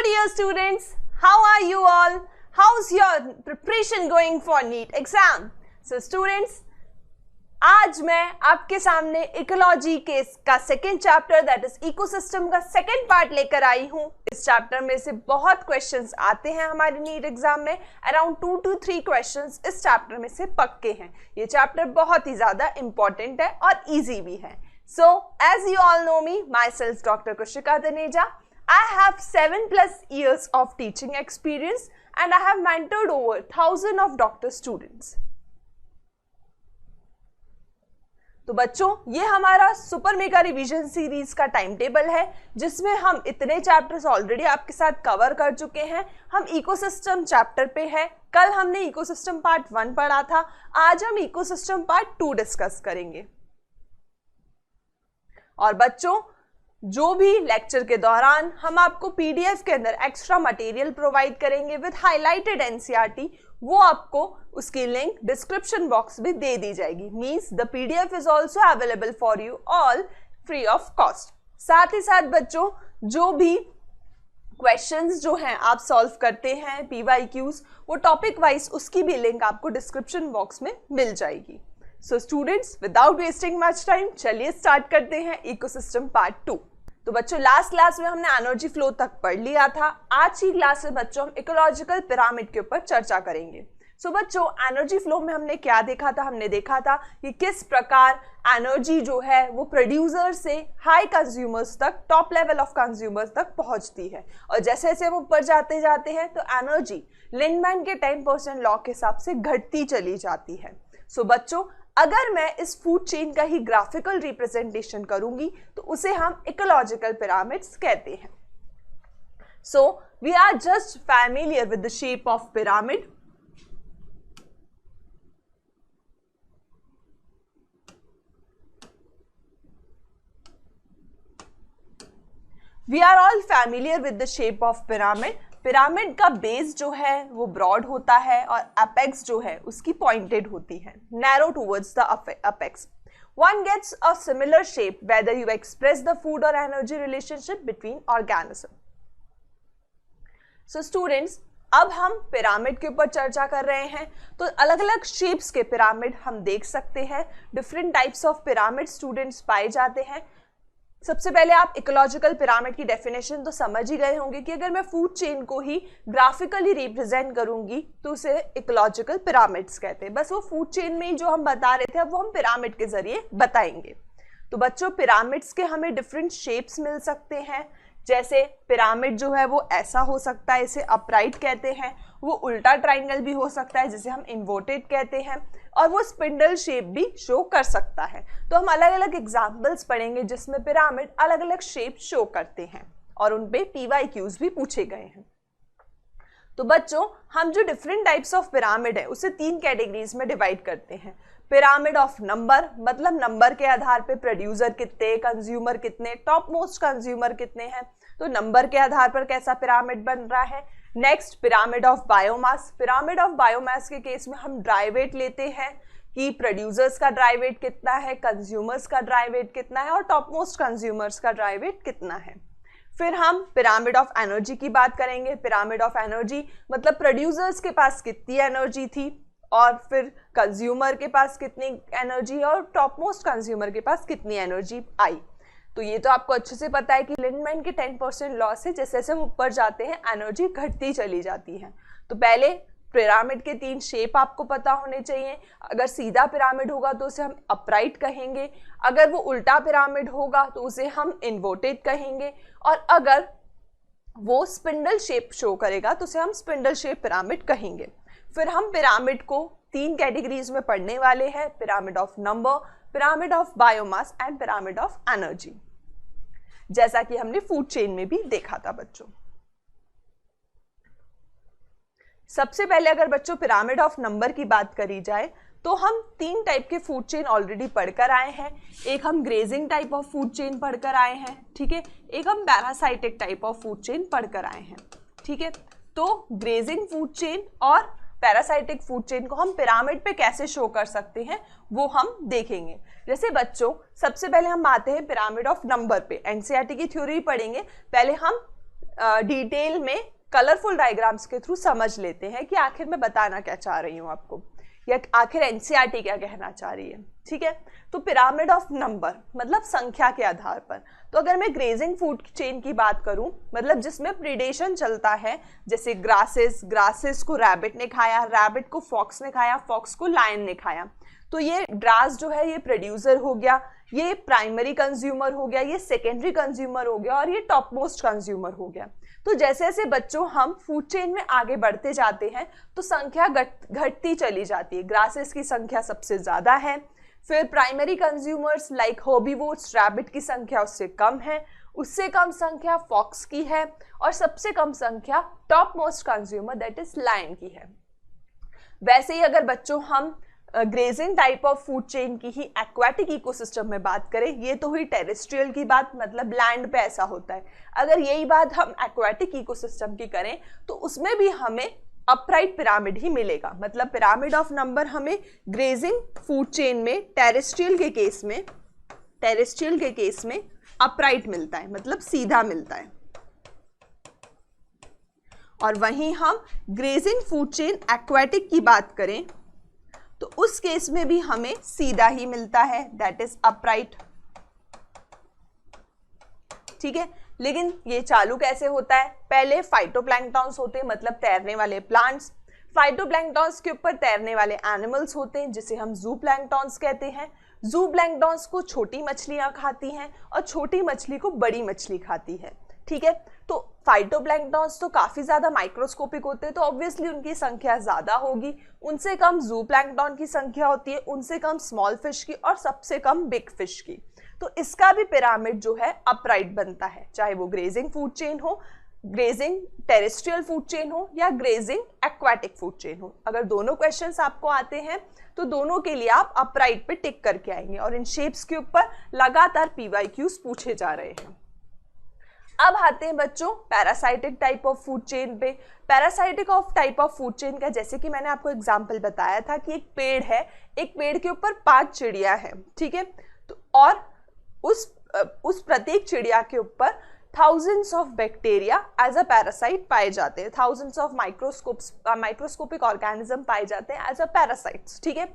dear students, how are you all? How's your preparation going for NEET exam? So students, आज मैं आपके सामने ecology के का second chapter that is ecosystem का सेकेंड पार्ट लेकर आई हूँ। इस चैप्टर में से बहुत क्वेश्चंस आते हैं हमारे नीट एग्जाम में। अराउंड 2 to 3 क्वेश्चंस इस चैप्टर में से पक्के हैं। ये चैप्टर बहुत ही ज्यादा इंपॉर्टेंट है और इजी भी है। So as you all know me, myself doctor Kushika Taneja. I have 7+ years of teaching experience and I have mentored over 1000 of doctor students. तो बच्चों, ये हमारा सुपर मेगा रिवीजन सीरीज का टाइम टेबल है जिसमें हम इतने चैप्टर्स ऑलरेडी आपके साथ कवर कर चुके हैं। हम इकोसिस्टम चैप्टर पे है। कल हमने इकोसिस्टम पार्ट 1 पढ़ा था, आज हम इकोसिस्टम पार्ट 2 डिस्कस करेंगे। और बच्चों, जो भी लेक्चर के दौरान हम आपको पीडीएफ के अंदर एक्स्ट्रा मटेरियल प्रोवाइड करेंगे विद हाईलाइटेड एनसीईआरटी, वो आपको उसकी लिंक डिस्क्रिप्शन बॉक्स में दे दी जाएगी। Means the PDF is also available for you all free of cost. साथ ही साथ बच्चों, जो भी क्वेश्चंस जो हैं आप सॉल्व करते हैं पीवाईक्यूज, वो टॉपिक वाइज उसकी भी लिंक आपको डिस्क्रिप्शन बॉक्स में मिल जाएगी। So students, without wasting much time, चलिए स्टार्ट करते हैं इकोसिस्टम पार्ट 2। तो बच्चों, लास्ट क्लास में हमने एनर्जी फ्लो तक पढ़ लिया था। आज की क्लास में बच्चों हम इकोलॉजिकल पिरामिड के ऊपर चर्चा करेंगे। सो बच्चों, एनर्जी फ्लो में हमने क्या देखा था? हमने देखा था कि किस प्रकार एनर्जी जो है वो प्रोड्यूसर से हाई कंज्यूमर्स तक, टॉप लेवल ऑफ कंज्यूमर्स तक पहुंचती है, और जैसे जैसे हम ऊपर जाते जाते हैं तो एनर्जी लिंडमैन के 10% लॉ के हिसाब से घटती चली जाती है। सो बच्चों, अगर मैं इस फूड चेन का ही ग्राफिकल रिप्रेजेंटेशन करूंगी तो उसे हम इकोलॉजिकल पिरामिड्स कहते हैं। So we are just familiar with the shape of pyramid. We are all familiar with the shape of pyramid. Pyramid का बेस जो है वो ब्रॉड होता है और अपेक्स जो है उसकी पॉइंटेड होती है, narrow towards the apex. One gets a similar shape whether you express the food or energy relationship between organism. So students, अब हम पिरामिड के ऊपर चर्चा कर रहे हैं। तो अलग अलग शेप्स के पिरामिड हम देख सकते हैं। Different types of pyramid students पाए जाते हैं। सबसे पहले आप इकोलॉजिकल पिरामिड की डेफिनेशन तो समझ ही गए होंगे कि अगर मैं फूड चेन को ही ग्राफिकली रिप्रेजेंट करूंगी तो उसे इकोलॉजिकल पिरामिड्स कहते हैं। बस वो फूड चेन में ही जो हम बता रहे थे अब वो हम पिरामिड के जरिए बताएंगे। तो बच्चों, पिरामिड्स के हमें डिफरेंट शेप्स मिल सकते हैं। जैसे पिरामिड जो है वो ऐसा हो सकता है, इसे अपराइट कहते हैं। वो उल्टा ट्राइंगल भी हो सकता है जिसे हम इन्वर्टेड कहते हैं, और वो स्पिंडल शेप भी शो कर सकता है। तो हम अलग अलग एग्जाम्पल्स पढ़ेंगे जिसमें पिरामिड अलग अलग शेप शो करते हैं और उन पे पीवाईक्यूज भी पूछे गए हैं। तो बच्चों, हम जो डिफरेंट टाइप्स ऑफ पिरामिड है उसे 3 कैटेगरीज में डिवाइड करते हैं। पिरामिड ऑफ नंबर, मतलब नंबर के आधार पे प्रोड्यूसर कितने, कंज्यूमर कितने, टॉप मोस्ट कंज्यूमर कितने हैं, तो नंबर के आधार पर कैसा पिरामिड बन रहा है। Next, pyramid of biomass. Pyramid of biomass के केस में हम ड्राई वेट लेते हैं कि प्रोड्यूसर्स का ड्राई वेट कितना है, कंज्यूमर्स का ड्राई वेट कितना है और टॉप मोस्ट कंज्यूमर्स का ड्राई वेट कितना है। फिर हम पिरामिड ऑफ एनर्जी की बात करेंगे। पिरामिड ऑफ एनर्जी मतलब प्रोड्यूसर्स के पास कितनी एनर्जी थी और फिर कंज्यूमर के पास कितनी एनर्जी और टॉप मोस्ट कंज्यूमर के पास कितनी एनर्जी आई। तो ये तो आपको अच्छे से पता है कि लिंडमैन के 10% लॉ से जैसे जैसे हम ऊपर जाते हैं एनर्जी घटती चली जाती है। तो पहले पिरामिड के 3 शेप आपको पता होने चाहिए। अगर सीधा पिरामिड होगा तो उसे हम अपराइट कहेंगे, अगर वो उल्टा पिरामिड होगा तो उसे हम इन्वर्टेड कहेंगे, और अगर वो स्पिंडल शेप शो करेगा तो उसे हम स्पिंडल शेप पिरामिड कहेंगे। फिर हम पिरामिड को 3 कैटेगरीज में पढ़ने वाले हैं, pyramid of number, pyramid of biomass and pyramid of energy, जैसा कि हमने फूड चेन में भी देखा था बच्चों। सबसे पहले अगर बच्चों पिरामिड ऑफ नंबर की बात करी जाए तो हम 3 टाइप के फूड चेन ऑलरेडी पढ़कर आए हैं। एक हम grazing type of food chain पढ़कर आए हैं, ठीक है। एक हम parasitic type of food chain पढ़कर आए हैं, ठीक है। तो ग्रेजिंग फूड चेन और पैरासाइटिक फूड चेन को हम पिरामिड पे कैसे शो कर सकते हैं वो हम देखेंगे। जैसे बच्चों, सबसे पहले हम आते हैं पिरामिड ऑफ नंबर पे। एनसीईआरटी की थ्योरी पढ़ेंगे। पहले हम डिटेल में कलरफुल डायग्राम्स के थ्रू समझ लेते हैं कि आखिर मैं बताना क्या चाह रही हूँ आपको, या आखिर एनसीईआरटी क्या कहना चाह रही है। ठीक है, तो पिरामिड ऑफ नंबर मतलब संख्या के आधार पर। तो अगर मैं ग्रेजिंग फूड चेन की बात करूं, मतलब जिसमें प्रीडेशन चलता है, जैसे ग्रासेस को रैबिट ने खाया, रैबिट को फॉक्स ने खाया, फॉक्स को लायन ने खाया, तो ये ग्रास जो है ये प्रोड्यूसर हो गया, ये प्राइमरी कंज्यूमर हो गया, ये सेकेंडरी कंज्यूमर हो गया, और ये टॉप मोस्ट कंज्यूमर हो गया। तो जैसे जैसे बच्चों हम फूड चेन में आगे बढ़ते जाते हैं तो संख्या घटती चली जाती है। ग्रासेस की संख्या सबसे ज्यादा है, फिर primary consumers like herbivores, rabbit की संख्या उससे कम है, उससे कम संख्या फॉक्स की है, और सबसे कम संख्या top most consumer that is lion की है। वैसे ही अगर बच्चों हम grazing type of food chain की ही एक्वाटिक इकोसिस्टम में बात करें, ये तो हुई टेरेस्ट्रियल की बात, मतलब लैंड पे ऐसा होता है। अगर यही बात हम एक्वाटिक इकोसिस्टम की करें तो उसमें भी हमें अपराइट पिरामिड ही मिलेगा। मतलब पिरामिड ऑफ नंबर हमें ग्रेजिंग फूड चेन में टेरेस्ट्रियल के केस में अपराइट मिलता है, मतलब सीधा मिलता है। और वहीं हम ग्रेजिंग फूड चेन एक्वाटिक की बात करें तो उस केस में भी हमें सीधा ही मिलता है, दैट इज अपराइट। ठीक है, लेकिन ये चालू कैसे होता है? पहले फाइटोप्लैंक्टन्स होते हैं, मतलब तैरने वाले प्लांट्स। फाइटोप्लैंक्टन्स के ऊपर तैरने वाले एनिमल्स होते हैं जिसे हम ज़ूप्लैंक्टन्स कहते हैं। ज़ूप्लैंक्टन्स को छोटी मछलियां खाती हैं और छोटी मछली को बड़ी मछली खाती है। ठीक है, तो फाइटोप्लैंक्टन्स तो काफी ज्यादा माइक्रोस्कोपिक होते हैं, तो ऑब्वियसली उनकी संख्या ज्यादा होगी। उनसे कम ज़ूप्लैंक्टन की संख्या होती है, उनसे कम स्मॉल फिश की, और सबसे कम बिग फिश की। तो इसका भी पिरामिड जो है अपराइट बनता है, चाहे वो ग्रेजिंग फूड चेन हो, ग्रेजिंग टेरेस्ट्रियल फूड चेन हो, या ग्रेजिंग एक्वाटिक फूड चेन हो। अगर दोनों क्वेश्चंस आपको आते हैं तो दोनों के लिए आप अपराइट पे टिक करके आएंगे, और इन शेप्स के ऊपर लगातार PYQs पूछे जा रहे हैं। अब आते हैं बच्चों parasitic type of food chain पे। Parasitic of type of food chain का, जैसे कि मैंने आपको एग्जांपल बताया था कि एक पेड़ है, एक पेड़ के ऊपर 5 चिड़िया हैं। ठीक है, तो और उस प्रत्येक चिड़िया के ऊपर thousands of bacteria as a parasite पाए जाते हैं, थाउजेंड्स ऑफ माइक्रोस्कोपिक ऑर्गेनिज्म पाए जाते हैं एज अ पैरासाइट्स। ठीक है,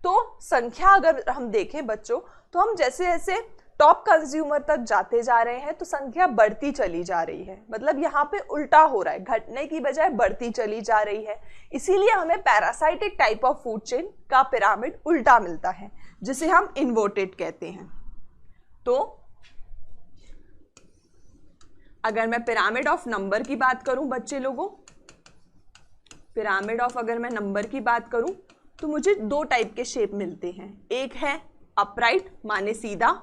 तो संख्या अगर हम देखें बच्चों, तो हम जैसे जैसे टॉप कंज्यूमर तक जाते जा रहे हैं तो संख्या बढ़ती चली जा रही है। मतलब यहाँ पे उल्टा हो रहा है, घटने की बजाय बढ़ती चली जा रही है। इसीलिए हमें parasitic type of food chain का पिरामिड उल्टा मिलता है, जिसे हम इन्वर्टेड कहते हैं। तो अगर मैं पिरामिड ऑफ नंबर की बात करूं बच्चे लोगों, पिरामिड ऑफ अगर मैं नंबर की बात करूं तो मुझे 2 टाइप के शेप मिलते हैं। एक है अपराइट माने सीधा,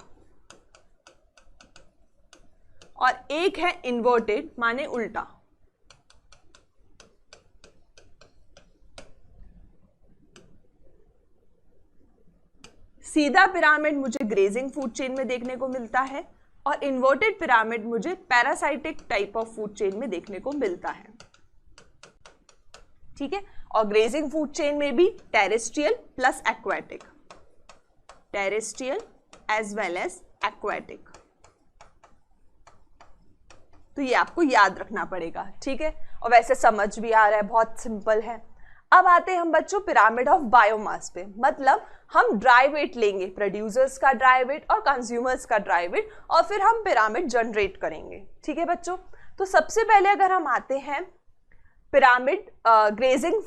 और एक है इन्वर्टेड माने उल्टा। सीधा पिरामिड मुझे ग्रेजिंग फूड चेन में देखने को मिलता है, और इन्वर्टेड पिरामिड मुझे parasitic type of food chain में देखने को मिलता है। ठीक है, और ग्रेजिंग फूड चेन में भी terrestrial plus aquatic, terrestrial as well as aquatic. तो ये आपको याद रखना पड़ेगा। ठीक है, और वैसे समझ भी आ रहा है, बहुत सिंपल है। अब आते हैं हम बच्चों पिरामिड ऑफ बायोमास पे। मतलब हम ड्राई वेट लेंगे, प्रोड्यूसर्स का ड्राई वेट और कंज्यूमर्स का ड्राई वेट, और फिर हम पिरामिड जनरेट करेंगे। ठीक है बच्चों, तो सबसे पहले अगर हम आते हैं पिरामिड ग्रेजिंग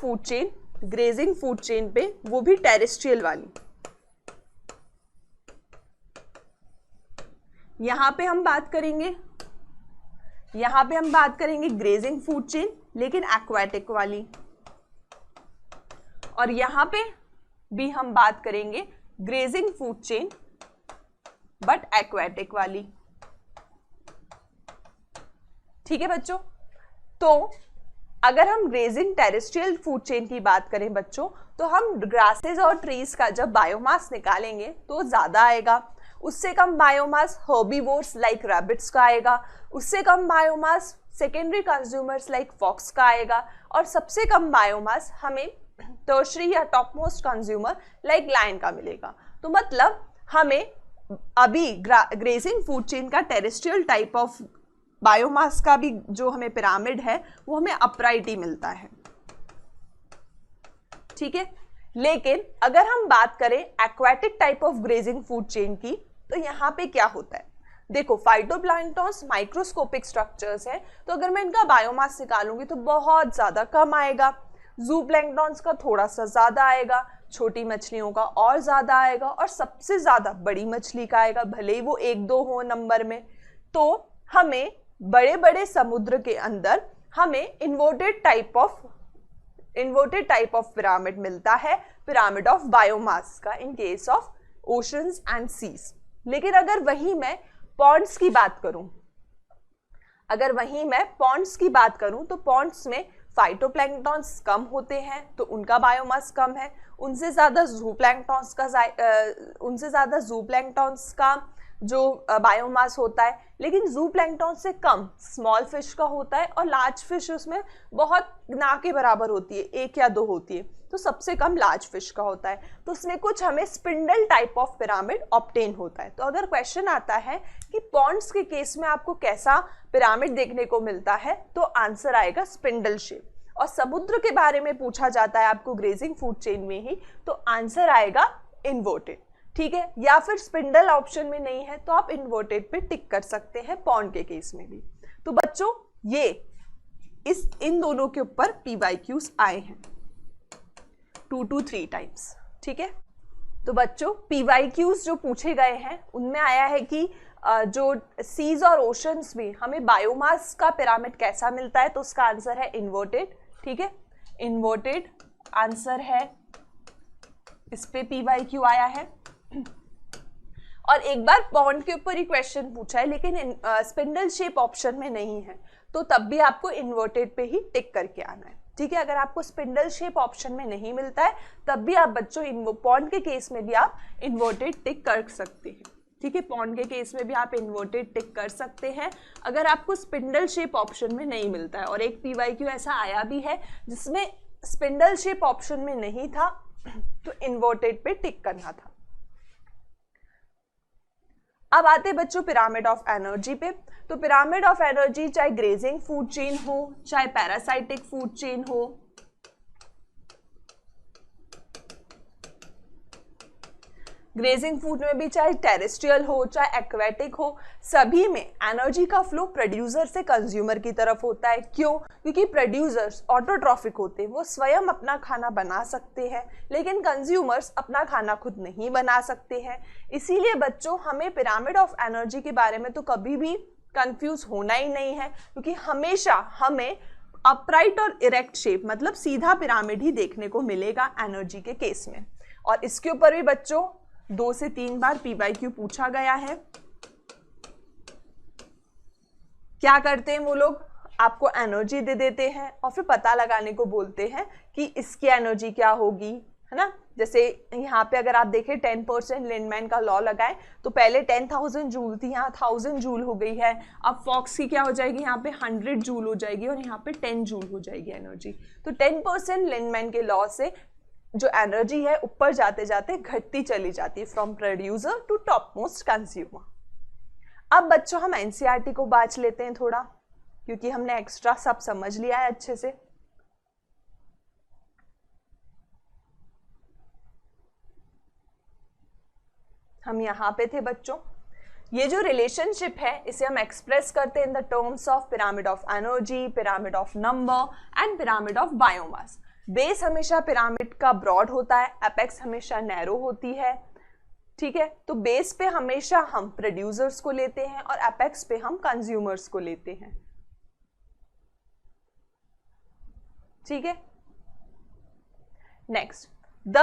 फूड चेन पे, वो भी टेरेस्ट्रियल वाली। यहां पे हम बात करेंगे ग्रेजिंग फूड चेन लेकिन एक्वाटिक वाली, और यहां पे भी हम बात करेंगे grazing food chain but aquatic वाली। ठीक है बच्चों, तो अगर हम ग्रेजिंग टेरेस्ट्रियल फूड चेन की बात करें बच्चों, तो हम ग्रासेस और ट्रीज का जब बायोमास निकालेंगे तो ज्यादा आएगा। उससे कम बायोमास हर्बीवोर्स लाइक रैबिट्स का आएगा, उससे कम biomass secondary consumers like fox का आएगा, और सबसे कम बायोमास हमें टर्शरी या top most consumer like lion का मिलेगा। तो मतलब हमें अभी ग्रेजिंग फूड चेन का टेरेस्ट्रियल टाइप ऑफ बायोमास का भी जो हमें पिरामिड है वो हमें अपराइट ही मिलता है, ठीक है। लेकिन अगर हम बात करें aquatic type of grazing food chain की, तो यहाँ पे क्या होता है, देखो फाइटोप्लैंक्टन्स माइक्रोस्कोपिक स्ट्रक्चर्स है, तो अगर मैं इनका बायोमास निकालूंगी तो बहुत ज्यादा कम आएगा। जूप्लैंक्टन्स का थोड़ा सा ज्यादा आएगा, छोटी मछलियों का और ज्यादा आएगा, और सबसे ज्यादा बड़ी मछली का आएगा, भले ही वो 1-2 हो नंबर में। तो हमें बड़े बड़े समुद्र के अंदर हमें इन्वर्टेड टाइप ऑफ पिरामिड मिलता है, पिरामिड ऑफ बायोमास का, in case of oceans and seas. लेकिन अगर वहीं मैं पॉन्ड्स की बात करूं, तो पॉन्ड्स में फाइटोप्लैंक्टन्स कम होते हैं, तो उनका बायोमास कम है। उनसे ज्यादा जूप्लैंक्टन्स का जो बायोमास होता है, लेकिन जूप्लैंक्टन से कम स्मॉल फिश का होता है, और लार्ज फिश उसमें बहुत ना के बराबर होती है, 1 या 2 होती है, तो सबसे कम लार्ज फिश का होता है। तो उसमें कुछ हमें spindle type of pyramid obtain होता है। तो अगर क्वेश्चन आता है कि पॉन्ड्स के केस में आपको कैसा पिरामिड देखने को मिलता है, तो आंसर आएगा स्पिंडल शेप। और समुद्र के बारे में पूछा जाता है आपको ग्रेजिंग फूड चेन में ही, तो आंसर आएगा इन्वर्टेड, ठीक है। या फिर स्पिंडल ऑप्शन में नहीं है तो आप इन्वर्टेड पे टिक कर सकते हैं पॉन्ड के केस में भी। तो बच्चों ये इन दोनों के ऊपर PYQs आए हैं 2 to 3 टाइम्स, ठीक है। तो बच्चों PYQs जो पूछे गए हैं उनमें आया है कि जो सीज और ओशंस में हमें बायोमास का पिरामिड कैसा मिलता है, तो उसका आंसर है इन्वर्टेड, ठीक है। इन्वर्टेड आंसर है, इस पे PYQ आया है। और एक बार पॉन्ड के ऊपर ही क्वेश्चन पूछा है, लेकिन स्पिंडल शेप ऑप्शन में नहीं है, तो तब भी आपको इन्वर्टेड पे ही टिक करके आना है, ठीक है। अगर आपको स्पिंडल शेप ऑप्शन में नहीं मिलता है तब भी आप बच्चों पॉन्ड के केस में भी आप इन्वर्टेड टिक कर सकते हैं, ठीक है। पॉन्ड के केस में भी आप इन्वर्टेड टिक कर सकते हैं अगर आपको स्पिंडल शेप ऑप्शन में नहीं मिलता है। और एक PYQ ऐसा आया भी है जिसमें स्पिंडल शेप ऑप्शन में नहीं था, तो इन्वर्टेड पे टिक करना था। अब आते बच्चों पिरामिड ऑफ एनर्जी पे। तो पिरामिड ऑफ एनर्जी चाहे ग्रेजिंग फूड चेन हो, चाहे पैरासाइटिक फूड चेन हो, ग्रेजिंग फूड में भी चाहे टेरेस्ट्रियल हो चाहे एक्वेटिक हो, सभी में एनर्जी का फ्लो प्रोड्यूसर से कंज्यूमर की तरफ होता है। क्यों? क्योंकि प्रोड्यूसर्स ऑटोट्रॉफिक होते हैं, वो स्वयं अपना खाना बना सकते हैं, लेकिन कंज्यूमर्स अपना खाना खुद नहीं बना सकते हैं। इसीलिए बच्चों हमें पिरामिड ऑफ एनर्जी के बारे में तो कभी भी कंफ्यूज होना ही नहीं है, क्योंकि हमेशा हमें अपराइट और इरेक्ट शेप मतलब सीधा पिरामिड ही देखने को मिलेगा एनर्जी के केस में। और इसके ऊपर भी बच्चों 2 से 3 बार PYQ पूछा गया है। क्या करते हैं वो लोग, आपको एनर्जी दे देते हैं और फिर पता लगाने को बोलते हैं कि इसकी एनर्जी क्या होगी, है ना। जैसे यहाँ पे अगर आप देखें 10% लिंडमैन का लॉ लगाएं तो पहले 10,000 जूल थी, यहाँ 1000 जूल हो गई है। अब फॉक्स की क्या हो जाएगी, यहाँ पे 100 जूल हो जाएगी और यहाँ पे 10 जूल हो जाएगी एनर्जी। तो 10% लिंडमैन के लॉ से जो एनर्जी है ऊपर जाते जाते घटती चली जाती है, from producer to top most consumer. अब बच्चों हम एनसीईआरटी को बांच लेते हैं थोड़ा, क्योंकि हमने एक्स्ट्रा सब समझ लिया है अच्छे से। हम यहां पे थे बच्चों, ये जो रिलेशनशिप है इसे हम एक्सप्रेस करते हैं in the terms of pyramid of energy, pyramid of number and pyramid of biomass. Base हमेशा पिरामिड का ब्रॉड होता है, एपेक्स हमेशा नैरो होती है, ठीक है। तो बेस पे हमेशा हम प्रोड्यूसर्स को लेते हैं और एपेक्स पे हम कंज्यूमर्स को लेते हैं, ठीक है। Next, the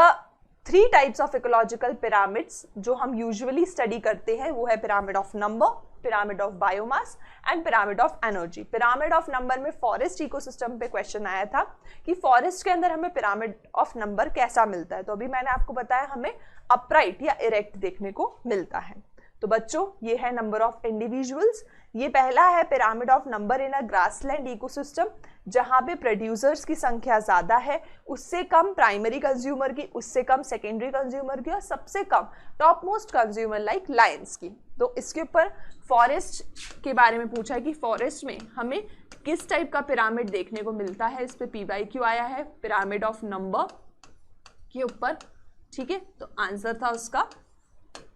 3 types of ecological pyramids जो हम यूजुअली स्टडी करते हैं वो है pyramid of number, pyramid of biomass and pyramid of energy. Pyramid of number में फॉरेस्ट इकोसिस्टम पे क्वेश्चन आया था कि फॉरेस्ट के अंदर हमें पिरामिड ऑफ नंबर कैसा मिलता है, तो अभी मैंने आपको बताया हमें अपराइट या इरेक्ट देखने को मिलता है। तो बच्चों ये है नंबर ऑफ इंडिविजुअल्स, ये पहला है pyramid of number in a grassland ecosystem, जहां पे प्रोड्यूसर्स की संख्या ज्यादा है, उससे कम प्राइमरी कंज्यूमर की, उससे कम सेकेंडरी कंज्यूमर की, और सबसे कम top most consumer like lions की। तो इसके ऊपर फॉरेस्ट के बारे में पूछा है कि फॉरेस्ट में हमें किस टाइप का पिरामिड देखने को मिलता है। इस पे PYQ आया है पिरामिड ऑफ नंबर के ऊपर, ठीक है। तो आंसर था उसका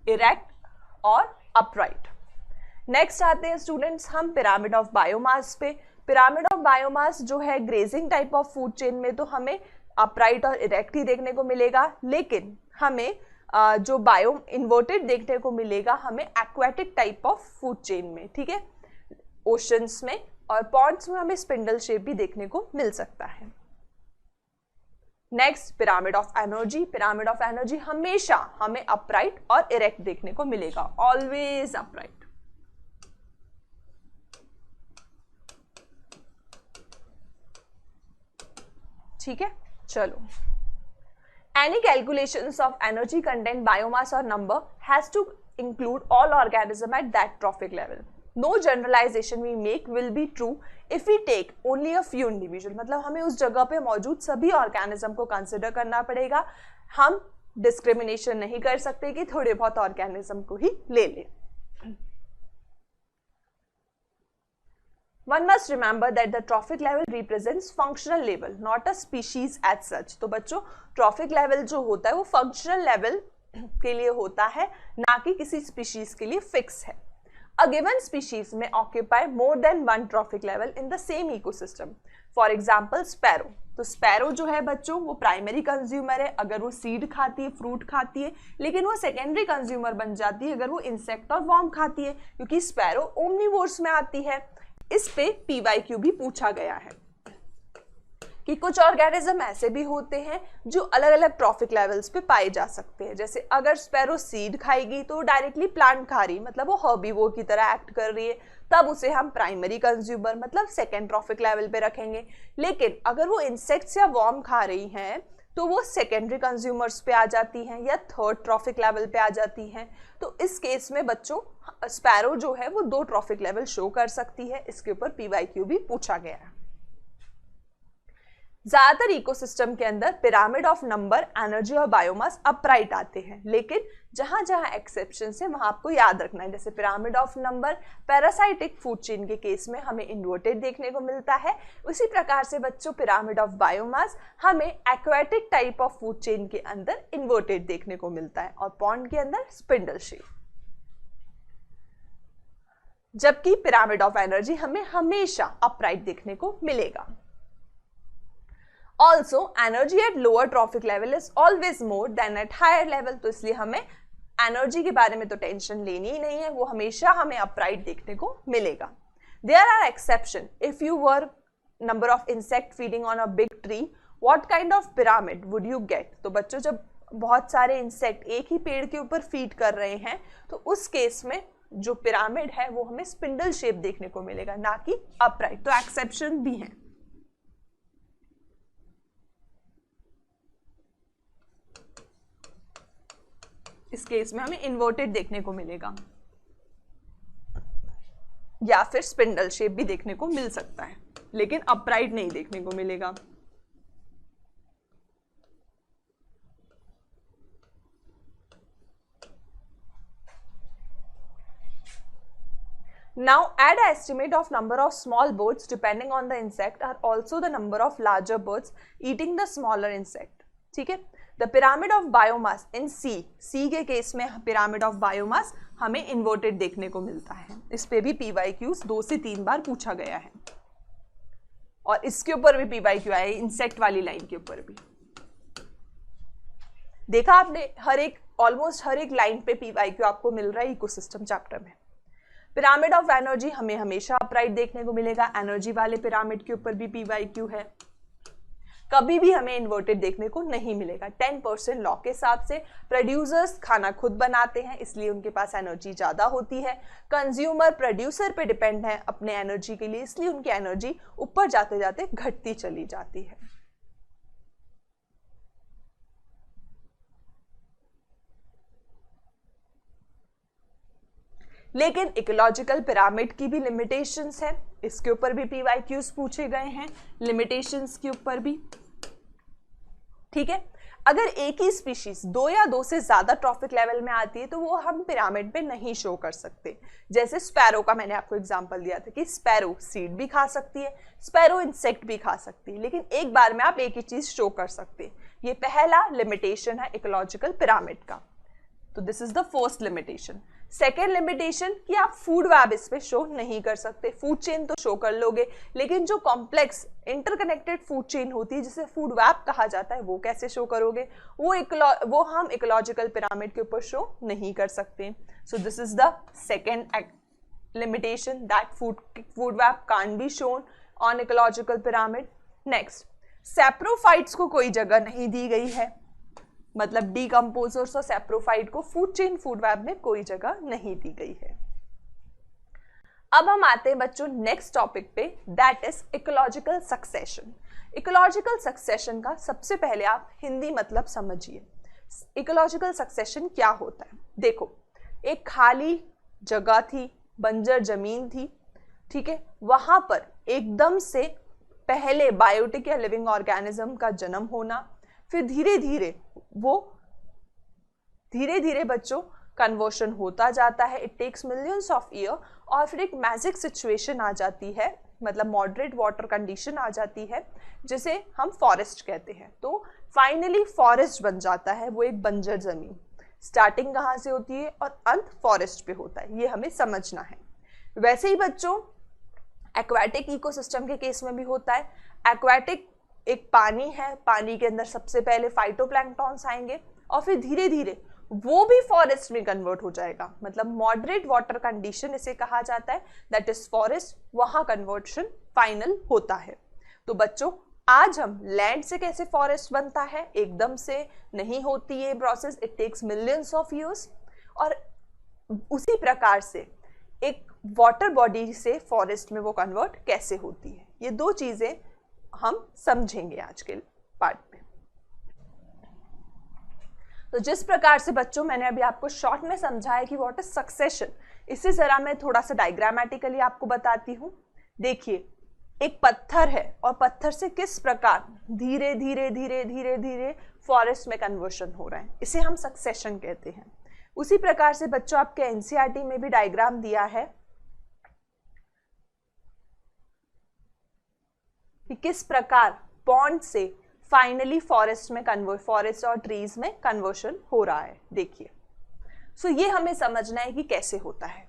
इरेक्ट और अपराइट। नेक्स्ट आते हैं स्टूडेंट्स हम पिरामिड ऑफ बायोमास पे। पिरामिड ऑफ बायोमास जो है grazing type of food chain में तो हमें अपराइट और इरेक्ट ही देखने को मिलेगा, लेकिन हमें जो बायो इन्वर्टेड देखने को मिलेगा हमें aquatic type of food chain में, ठीक है, ओशंस में और पॉन्ड्स में हमें स्पिंडल शेप भी देखने को मिल सकता है। Next pyramid of energy. Pyramid of energy हमेशा हमें अपराइट और इरेक्ट देखने को मिलेगा, ऑलवेज अपराइट। ठीक है, चलो। Any calculations of energy content biomass और number has to include all organism at that trophic level. No generalization we make will be true if we take only a few individual। मतलब हमें उस जगह पे मौजूद सभी ऑर्गेनिज्म को consider करना पड़ेगा, हम डिस्क्रिमिनेशन नहीं कर सकते कि थोड़े बहुत ऑर्गेनिज्म को ही ले लें। One must remember that the trophic level represents functional level, not a species as such। तो बच्चों ट्रॉफिक लेवल जो होता है वो फंक्शनल लेवल के लिए होता है, ना कि किसी स्पीशीज के लिए फिक्स है। A given species may occupy more than one trophic level in the same ecosystem. For example, sparrow। तो स्पैरो जो है बच्चों वो प्राइमरी कंज्यूमर है अगर वो सीड खाती है, फ्रूट खाती है, लेकिन वो सेकेंडरी कंज्यूमर बन जाती है अगर वो इंसेक्ट और वॉर्म खाती है, क्योंकि स्पैरो ओमनिवोर्स में आती है। इस पे PYQ भी पूछा गया है कि कुछ ऑर्गेनिज्म ऐसे भी होते हैं जो अलग अलग ट्रॉफिक लेवल्स पे पाए जा सकते हैं। जैसे अगर स्पैरो सीड खाएगी तो डायरेक्टली प्लांट खा रही, मतलब वो हर्बीवोर की तरह एक्ट कर रही है, तब उसे हम प्राइमरी कंज्यूमर मतलब सेकेंड ट्रॉफिक लेवल पे रखेंगे। लेकिन अगर वो इंसेक्ट्स या वॉर्म खा रही हैं तो वो सेकेंडरी कंज्यूमर्स पे आ जाती हैं या थर्ड ट्रॉफिक लेवल पे आ जाती हैं। तो इस केस में बच्चों स्पैरो जो है वो 2 ट्रॉफिक लेवल शो कर सकती है। इसके ऊपर PYQ भी पूछा गया है। ज्यादातर इकोसिस्टम के अंदर पिरामिड ऑफ नंबर, एनर्जी और बायोमास अपराइट आते हैं, लेकिन जहां जहां एक्सेप्शंस है वहां आपको याद रखना है। जैसे pyramid of number parasitic food chain के केस में हमें इन्वर्टेड देखने को मिलता है, उसी प्रकार से बच्चों पिरामिड ऑफ बायोमास हमें aquatic type of food chain के अंदर इन्वर्टेड देखने को मिलता है और पॉन्ड के अंदर स्पिंडल शेप। जबकि पिरामिड ऑफ एनर्जी हमें हमेशा अपराइट देखने को मिलेगा। Also, energy at lower trophic level is always more than at higher level। तो इसलिए हमें एनर्जी के बारे में तो टेंशन लेनी ही नहीं है, वो हमेशा हमें अपराइट देखने को मिलेगा। There are exception। If you were number of insect feeding on a big tree, what kind of pyramid would you get? तो बच्चों जब बहुत सारे इंसेक्ट एक ही पेड़ के ऊपर फीड कर रहे हैं तो उस केस में जो पिरामिड है वो हमें स्पिंडल शेप देखने को मिलेगा, ना कि अपराइट। तो एक्सेप्शन भी है। इस केस में हमें इन्वर्टेड देखने को मिलेगा या फिर स्पिंडल शेप भी देखने को मिल सकता है, लेकिन अपराइट नहीं देखने को मिलेगा। Now add an estimate of number of small birds depending on the insect are also the number of larger birds eating the smaller insect। ठीक है, the pyramid of biomass in सी के केस में pyramid of biomass हमें inverted देखने को मिलता है। इस पे भी PYQs 2 से 3 बार पूछा गया है और इसके ऊपर भी PYQ आया है, इंसेक्ट वाली लाइन के ऊपर भी। देखा आपने ऑलमोस्ट हर एक लाइन पे PYQ आपको मिल रहा है इकोसिस्टम चैप्टर में। पिरामिड ऑफ एनर्जी हमें हमेशा अपराइट देखने को मिलेगा, एनर्जी वाले पिरामिड के ऊपर भी PYQ है। कभी भी हमें इन्वर्टेड देखने को नहीं मिलेगा। 10% लॉ के हिसाब से प्रोड्यूसर्स खाना खुद बनाते हैं, इसलिए उनके पास एनर्जी ज्यादा होती है। कंज्यूमर प्रोड्यूसर पे डिपेंड है अपने एनर्जी के लिए, इसलिए उनकी एनर्जी ऊपर जाते जाते घटती चली जाती है। लेकिन इकोलॉजिकल पिरामिड की भी लिमिटेशंस है, इसके ऊपर भी पीवाईक्यूज पूछे गए हैं, लिमिटेशंस के ऊपर भी। ठीक है, अगर एक ही स्पीशीज 2 या 2 से ज्यादा ट्रॉफिक लेवल में आती है तो वो हम पिरामिड पे नहीं शो कर सकते। जैसे स्पैरो का मैंने आपको एग्जांपल दिया था कि स्पैरो सीड भी खा सकती है, स्पैरो इंसेक्ट भी खा सकती है, लेकिन एक बार में आप एक ही चीज शो कर सकते हैं। ये पहला लिमिटेशन है इकोलॉजिकल पिरामिड का। तो this is the first limitation. Second limitation कि आप फूड वेब इस पे शो नहीं कर सकते। फूड चेन तो शो कर लोगे, लेकिन जो कॉम्प्लेक्स इंटरकनेक्टेड फूड चेन होती है जिसे फूड वेब कहा जाता है, वो कैसे शो करोगे? वो हम इकोलॉजिकल पिरामिड के ऊपर शो नहीं कर सकते। So this is the second limitation, that food web can't be shown on ecological pyramid. Next, saprophytes को कोई जगह नहीं दी गई है, मतलब डीकंपोजर्स और सैप्रोफाइट को फूड चेन फूड वेब में कोई जगह नहीं दी गई है। अब हम आते हैं बच्चों नेक्स्ट टॉपिक पे, that is ecological succession. Ecological succession का सबसे पहले आप हिंदी मतलब समझिए। इकोलॉजिकल सक्सेशन क्या होता है? देखो, एक खाली जगह थी, बंजर जमीन थी, ठीक है, वहां पर एकदम से पहले बायोटिक या लिविंग ऑर्गेनिज्म का जन्म होना, फिर धीरे धीरे बच्चों कन्वर्शन होता जाता है, it takes millions of year, और फिर एक मैजिक सिचुएशन आ जाती है, मतलब मॉडरेट वाटर कंडीशन आ जाती है जिसे हम फॉरेस्ट कहते हैं। तो फाइनली फॉरेस्ट बन जाता है, वो एक बंजर जमीन। स्टार्टिंग कहाँ से होती है और अंत फॉरेस्ट पे होता है, ये हमें समझना है। वैसे ही बच्चों एक्वाटिक इकोसिस्टम के केस में भी होता है। एक्वाटिक एक पानी है, पानी के अंदर सबसे पहले फाइटोप्लैंक्टॉन्स आएंगे और फिर धीरे धीरे वो भी फॉरेस्ट में कन्वर्ट हो जाएगा, मतलब मॉडरेट वाटर कंडीशन इसे कहा जाता है, दैट इज फॉरेस्ट, वहां कन्वर्शन फाइनल होता है। तो बच्चों आज हम लैंड से कैसे फॉरेस्ट बनता है, एकदम से नहीं होती है process, it takes millions of years, और उसी प्रकार से एक वाटर बॉडी से फॉरेस्ट में वो कन्वर्ट कैसे होती है, ये दो चीजें हम समझेंगे आज के पार्ट में। तो जिस प्रकार से बच्चों मैंने अभी आपको शॉर्ट में समझाया कि व्हाट इज सक्सेशन, इसी तरह मैं थोड़ा सा डायग्रामेटिकली आपको बताती हूँ। देखिए, एक पत्थर है और पत्थर से किस प्रकार धीरे धीरे धीरे धीरे धीरे फॉरेस्ट में कन्वर्शन हो रहा है, इसे हम सक्सेशन कहते हैं। उसी प्रकार से बच्चों आपके एनसीईआरटी में भी डायग्राम दिया है कि किस प्रकार पॉन्ड से फाइनली फॉरेस्ट में फॉरेस्ट और ट्रीज में कन्वर्शन हो रहा है। देखिए, सो ये हमें समझना है कि कैसे होता है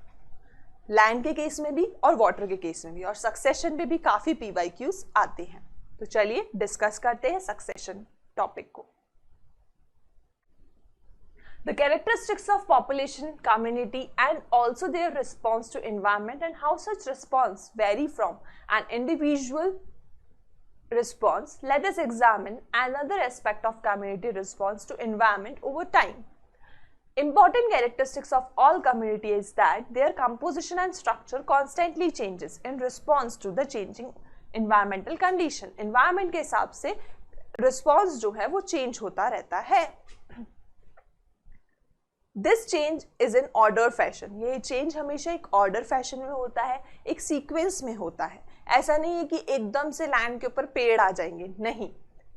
लैंड के केस में भी और वाटर के केस में भी, और सक्सेशन पे भी काफी पीवाईक्यूज आते हैं। तो चलिए डिस्कस करते हैं सक्सेशन टॉपिक को। The characteristics of population, community, and also their response to environment, and how such response vary from an individual response. Let us examine another aspect of community response to environment over time. Important characteristics of all community is that their composition and structure constantly changes in response to the changing environmental condition. Environment के हिसाब से response जो है वो change होता रहता है। This change is in order fashion. ये change हमेशा एक order fashion में होता है, एक sequence में होता है। ऐसा नहीं है कि एकदम से लैंड के ऊपर पेड़ आ जाएंगे, नहीं,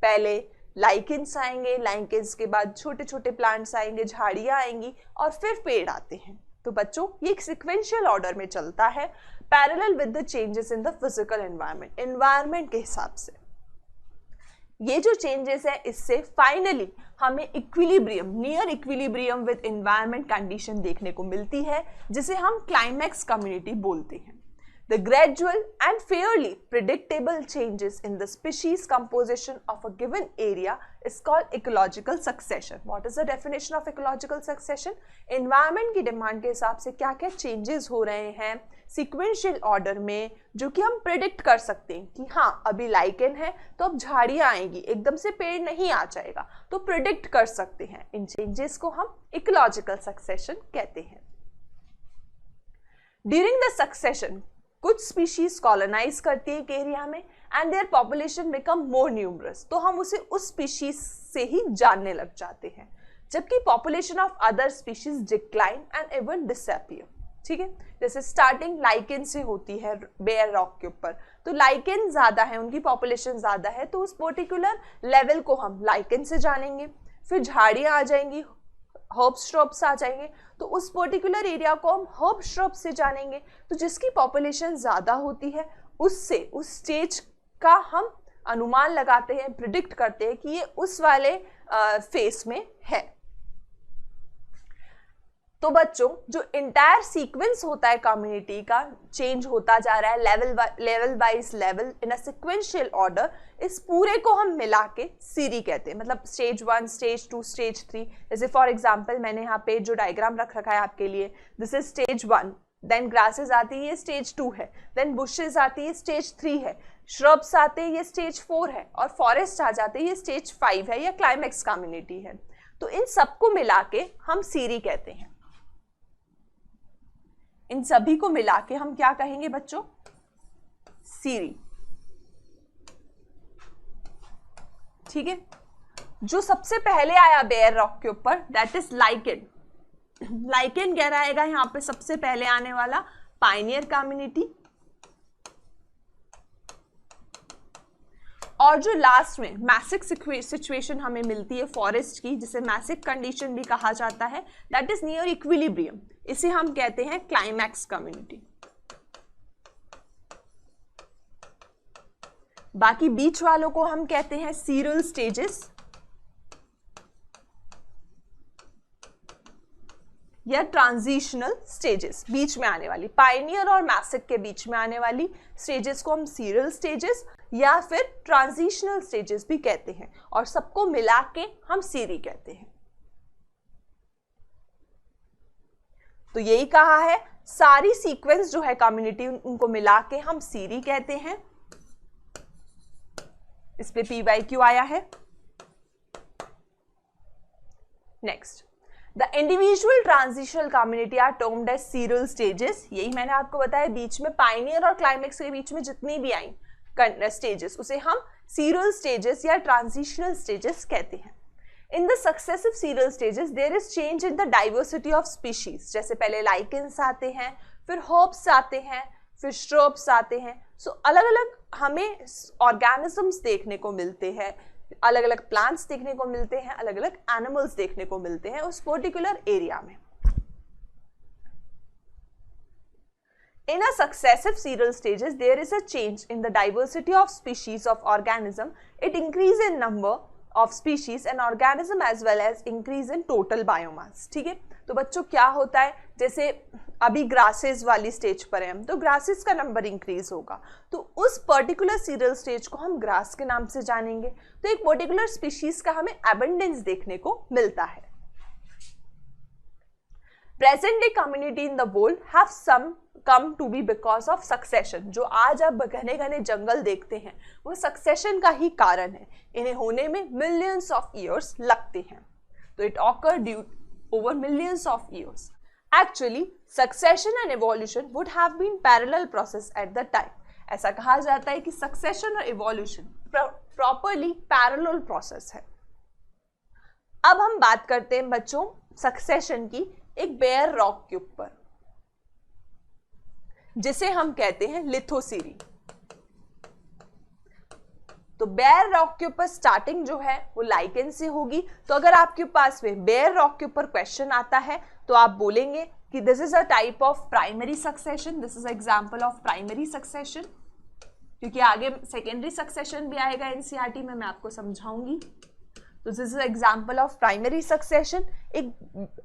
पहले लाइकेंस आएंगे, लाइकेंस के बाद छोटे छोटे प्लांट्स आएंगे, झाड़ियाँ आएंगी और फिर पेड़ आते हैं। तो बच्चों ये एक सिक्वेंशियल ऑर्डर में चलता है, parallel with the changes in the physical environment, environment के हिसाब से। ये जो चेंजेस है इससे फाइनली हमें equilibrium, near equilibrium with environment condition देखने को मिलती है, जिसे हम क्लाइमैक्स कम्युनिटी बोलते हैं। The gradual and fairly predictable changes in the species composition of a given area is called ecological succession. What is the definition of ecological succession? Environment की demand के हिसाब से क्या क्या changes हो रहे हैं sequential order में, जो कि हम predict कर सकते हैं कि हाँ अभी lichen है तो अब झाड़ियाँ आएंगी, एकदम से पेड़ नहीं आ जाएगा, तो predict कर सकते हैं। इन changes को हम ecological succession कहते हैं। During the succession कुछ स्पीशीज कॉलोनाइज करती है एक एरिया में and their population become more numerous, तो हम उसे उस स्पीशीज से ही जानने लग जाते हैं, जबकि population of other species decline and even disappear. ठीक है। जैसे स्टार्टिंग लाइकेन से होती है बेयर रॉक के ऊपर, तो लाइकेन ज्यादा है, उनकी पॉपुलेशन ज्यादा है, तो उस पर्टिकुलर लेवल को हम लाइकेन से जानेंगे। फिर झाड़ियां आ जाएंगी, हर्ब श्रब्स आ जाएंगे, तो उस पर्टिकुलर एरिया को हम हर्ब श्रब से जानेंगे। तो जिसकी पॉपुलेशन ज्यादा होती है उससे उस स्टेज का हम अनुमान लगाते हैं, प्रिडिक्ट करते हैं कि ये उस वाले फेस में है। तो बच्चों जो इंटायर सीक्वेंस होता है कम्युनिटी का, चेंज होता जा रहा है level wise level in a sequential order, इस पूरे को हम मिला के सीरी कहते हैं। मतलब स्टेज 1, स्टेज 2, स्टेज 3। जैसे फॉर एग्जांपल मैंने यहाँ पे जो डायग्राम रख रखा है आपके लिए, this is stage 1, then grasses आती है, ये स्टेज 2 है, देन बुशेस आती है, स्टेज 3 है, श्रब्स आते हैं, ये स्टेज 4 है, और फॉरेस्ट आ जाते हैं, ये स्टेज 5 है या क्लाइमेक्स कम्युनिटी है। तो इन सबको मिला के हम सीरी कहते हैं। इन सभी को मिला के हम क्या कहेंगे बच्चों? सीरी। ठीक है। जो सबसे पहले आया बेयर रॉक के ऊपर, दैट इज लाइकेन। लाइकेन कह रहा है यहां पे सबसे पहले आने वाला पाइनियर कम्युनिटी, और जो लास्ट में मैसिक सिचुएशन हमें मिलती है फॉरेस्ट की, जिसे मैसिक कंडीशन भी कहा जाता है, दैट इज नियर इक्विलिब्रियम, इसे हम कहते हैं क्लाइमैक्स कम्युनिटी। बाकी बीच वालों को हम कहते हैं सीरियल स्टेजेस या ट्रांजिशनल स्टेजेस। बीच में आने वाली पाइनियर और मैसिक के बीच में आने वाली स्टेजेस को हम सीरियल स्टेजेस या फिर ट्रांजिशनल स्टेजेस भी कहते हैं, और सबको मिला के हम सीरी कहते हैं। तो यही कहा है, सारी सीक्वेंस जो है कम्युनिटी उनको मिला के हम सीरी कहते हैं। इस पे PYQ आया है। Next, the individual transitional community are termed as serial stages. यही मैंने आपको बताया, बीच में पाइनियर और क्लाइमेक्स के बीच में जितनी भी आई स्टेजेस उसे हम सीरियल स्टेजेस या ट्रांजिशनल स्टेजेस कहते हैं। In the successive serial stages there is change in the diversity of species. जैसे पहले लाइकेन्स आते हैं, फिर हर्ब्स आते हैं, फिर श्रब्स आते हैं। सो अलग अलग हमें ऑर्गेनिजम्स देखने को मिलते हैं, अलग अलग प्लांट्स देखने को मिलते हैं, अलग अलग एनिमल्स देखने को मिलते हैं उस पर्टिकुलर एरिया में। In a successive serial stages, there is a change in the diversity of species of organism. It increase in number of species and organism as well as increase in total biomass. ठीक है। तो बच्चों क्या होता है, जैसे अभी grasses वाली स्टेज पर है हम, तो ग्रासेस का नंबर इंक्रीज होगा, तो उस पर्टिकुलर सीरियल स्टेज को हम ग्रास के नाम से जानेंगे। तो एक पर्टिकुलर स्पीशीज का हमें एबंडेंस देखने को मिलता है। Present day community in the world have some come to be because of succession. जो आज आप घने घने जंगल देखते हैं वो सक्सेशन का ही कारण है। इन्हें होने में मिलियंस ऑफ ईयर्स लगते हैं। तो it occur due over millions of years. Actually succession and evolution would have been parallel process at the time. ऐसा कहा जाता है कि सक्सेशन और इवोल्यूशन प्रॉपरली पैरेलल प्रोसेस है। अब हम बात करते हैं बच्चों सक्सेशन की एक बेयर रॉक के ऊपर, जिसे हम कहते हैं लिथोसीरी। तो बेयर रॉक के ऊपर स्टार्टिंग जो है वो लाइकेन से होगी। तो अगर आपके पास में बेयर रॉक के ऊपर क्वेश्चन आता है तो आप बोलेंगे कि this is a type of primary succession, this is example of primary succession, क्योंकि आगे सेकेंडरी सक्सेशन भी आएगा एनसीईआरटी में, मैं आपको समझाऊंगी। तो this is example of primary succession. एक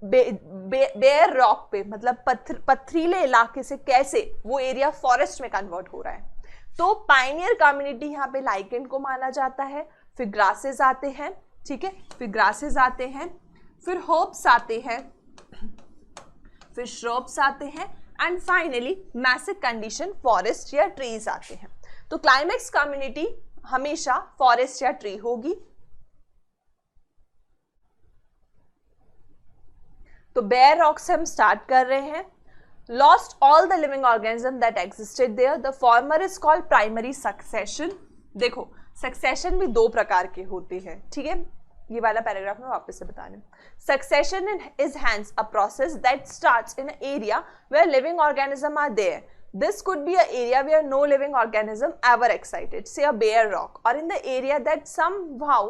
बेयर रॉक पे मतलब पथरीले इलाके से कैसे वो एरिया फॉरेस्ट में कन्वर्ट हो रहा है। तो पाइनियर कम्युनिटी यहाँ पे लाइकेन को माना जाता है। फिर ग्रासेस आते हैं, ठीक है, फिर ग्रासेस आते हैं, फिर हर्ब्स आते हैं, फिर श्रब्स आते हैं, and finally mesic condition forest या ट्रीज आते हैं। तो क्लाइमेक्स कम्युनिटी हमेशा फॉरेस्ट या ट्री होगी। तो बेयर रॉक से हम स्टार्ट कर रहे हैं। Lost all the living organism that existed there. The former is called primary succession. देखो सक्सेशन भी दो प्रकार के होते हैं, ठीक है। ये वाला पैराग्राफ में वापस से बता रही हूँ. Succession is hence a process that starts in an area where living organisms are there. This could be an area where no living organism ever existed, say a bare rock, or in the area that somehow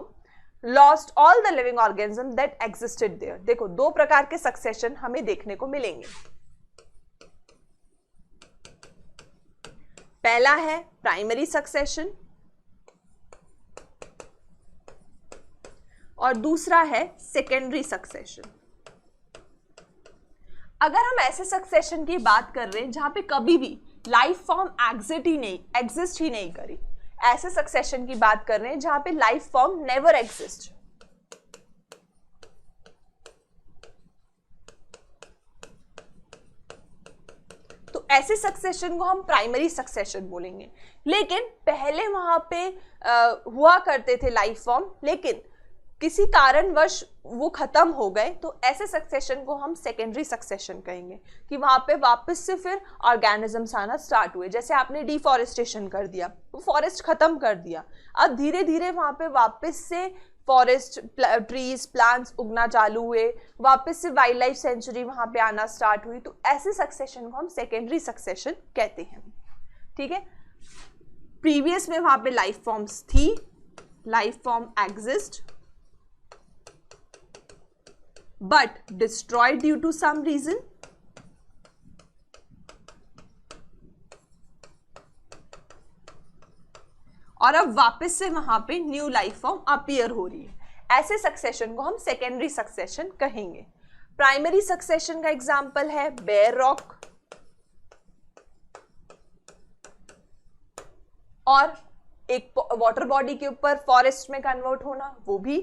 lost all the living organisms that existed there. देखो दो प्रकार के succession हमें देखने को मिलेंगे. पहला है प्राइमरी सक्सेशन और दूसरा है सेकेंडरी सक्सेशन. अगर हम ऐसे सक्सेशन की बात कर रहे हैं जहां पे कभी भी लाइफ फॉर्म एग्जिस्ट ही नहीं करी, ऐसे सक्सेशन की बात कर रहे हैं जहां पे लाइफ फॉर्म नेवर एग्जिस्ट, तो ऐसे सक्सेशन को हम प्राइमरी सक्सेशन बोलेंगे. लेकिन पहले वहां पे हुआ करते थे लाइफ फॉर्म, लेकिन किसी कारणवश वो खत्म हो गए, तो ऐसे सक्सेशन को हम सेकेंडरी सक्सेशन कहेंगे कि वहां पे वापस से फिर ऑर्गेनिजम्स आना स्टार्ट हुए. जैसे आपने डिफॉरेस्टेशन कर दिया, फॉरेस्ट खत्म कर दिया, अब धीरे धीरे वहां पे वापस से फॉरेस्ट, ट्रीज, प्लांट्स उगना चालू हुए, वापस से वाइल्ड लाइफ सेंचुरी वहां पे आना स्टार्ट हुई, तो ऐसे सक्सेशन को हम सेकेंडरी सक्सेशन कहते हैं. ठीक है, प्रीवियस में वहां पे लाइफ फॉर्म्स थी, life form exist but destroyed due to some reason, और अब वापस से वहां पे न्यू लाइफ फॉर्म अपीयर हो रही है. ऐसे सक्सेशन को हम सेकेंडरी सक्सेशन कहेंगे. प्राइमरी सक्सेशन का एग्जांपल है बेयर रॉक और एक वाटर बॉडी के ऊपर फॉरेस्ट में कन्वर्ट होना, वो भी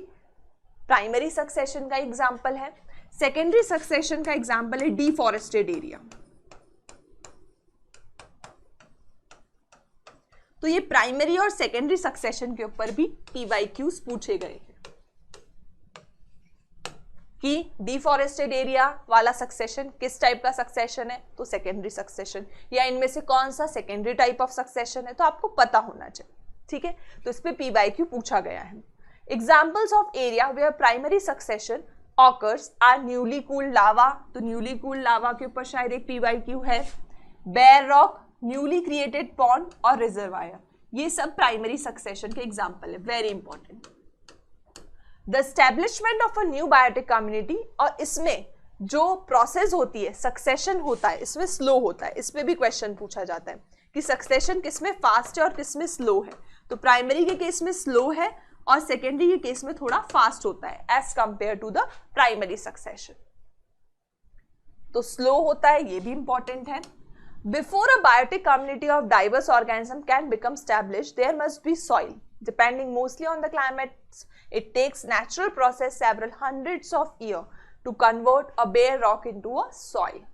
प्राइमरी सक्सेशन का एग्जाम्पल है. सेकेंडरी सक्सेशन का एग्जाम्पल है डिफॉरेस्टेड एरिया. तो ये प्राइमरी और सेकेंडरी सक्सेशन के ऊपर भी PYQs पूछे गए हैं कि डिफॉरेस्टेड एरिया वाला सक्सेशन किस टाइप का सक्सेशन है, तो सेकेंडरी सक्सेशन, या इनमें से कौन सा सेकेंडरी टाइप ऑफ सक्सेशन है, तो आपको पता होना चाहिए. ठीक है, तो इस पे PYQ पूछा गया है. Examples of area where primary succession occurs are newly cooled lava, तो newly cooled lava के ऊपर शायद एक PYQ है. bare rock, newly created pond और reservoir, ये सब primary succession के example है. very important. the establishment of a new biotic community, और इसमें जो process होती है, succession होता है, इसमें slow होता है. इस पे भी question पूछा जाता है कि succession किसमें fast है और किसमें slow है. तो primary के केस में slow है और सेकेंडरी के केस में थोड़ा फास्ट होता है as compare to the primary succession. तो स्लो होता है, ये भी इंपॉर्टेंट है. Before a biotic community of diverse organism can become establish, there must be soil. Depending mostly on the climate, it takes natural process several hundreds of year to convert a bare rock into a soil.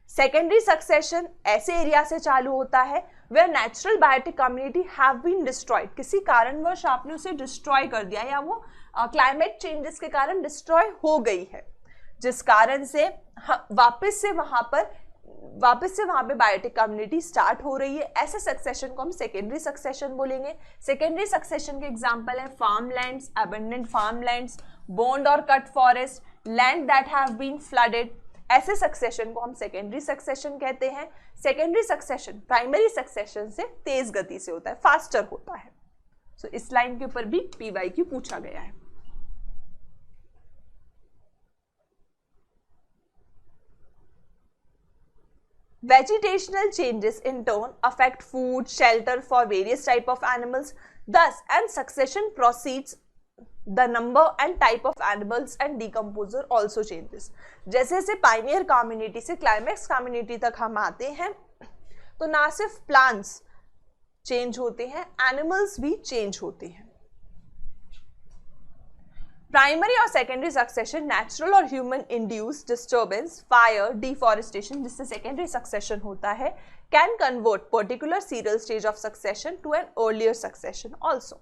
Secondary succession ऐसे area से चालू होता है where natural biotic community have been destroyed, किसी कारणवश आपने उसे destroy कर दिया या वो क्लाइमेट चेंजेस के कारण डिस्ट्रॉय हो गई है, जिस कारण से वापस से वहां पे बायोटिक कम्युनिटी स्टार्ट हो रही है. ऐसे सक्सेशन को हम सेकेंडरी सक्सेशन बोलेंगे. सेकेंडरी सक्सेशन के एग्जांपल है farm lands, abandoned farm lands, burned और cut forest, land that have been flooded. ऐसे सक्सेशन को हम सेकेंडरी सक्सेशन कहते हैं. सेकेंडरी सक्सेशन प्राइमरी सक्सेशन से तेज गति से होता है, फास्टर होता है. सो इस लाइन के ऊपर भी PYQ पूछा गया है. Vegetational changes in turn affect food, shelter for various type of animals. Thus, and succession proceeds, the number and type of animals and decomposer also changes. जैसे जैसे पाइनियर कम्युनिटी से क्लाइमेक्स कम्युनिटी तक हम आते हैं, तो ना सिर्फ प्लांट्स चेंज होते हैं, एनिमल्स भी चेंज होते हैं. प्राइमरी और सेकेंडरी सक्सेशन नेचुरल और human induced disturbance, fire, deforestation, जिससे सेकेंडरी सक्सेशन होता है, can convert particular serial stage of succession to an earlier succession also.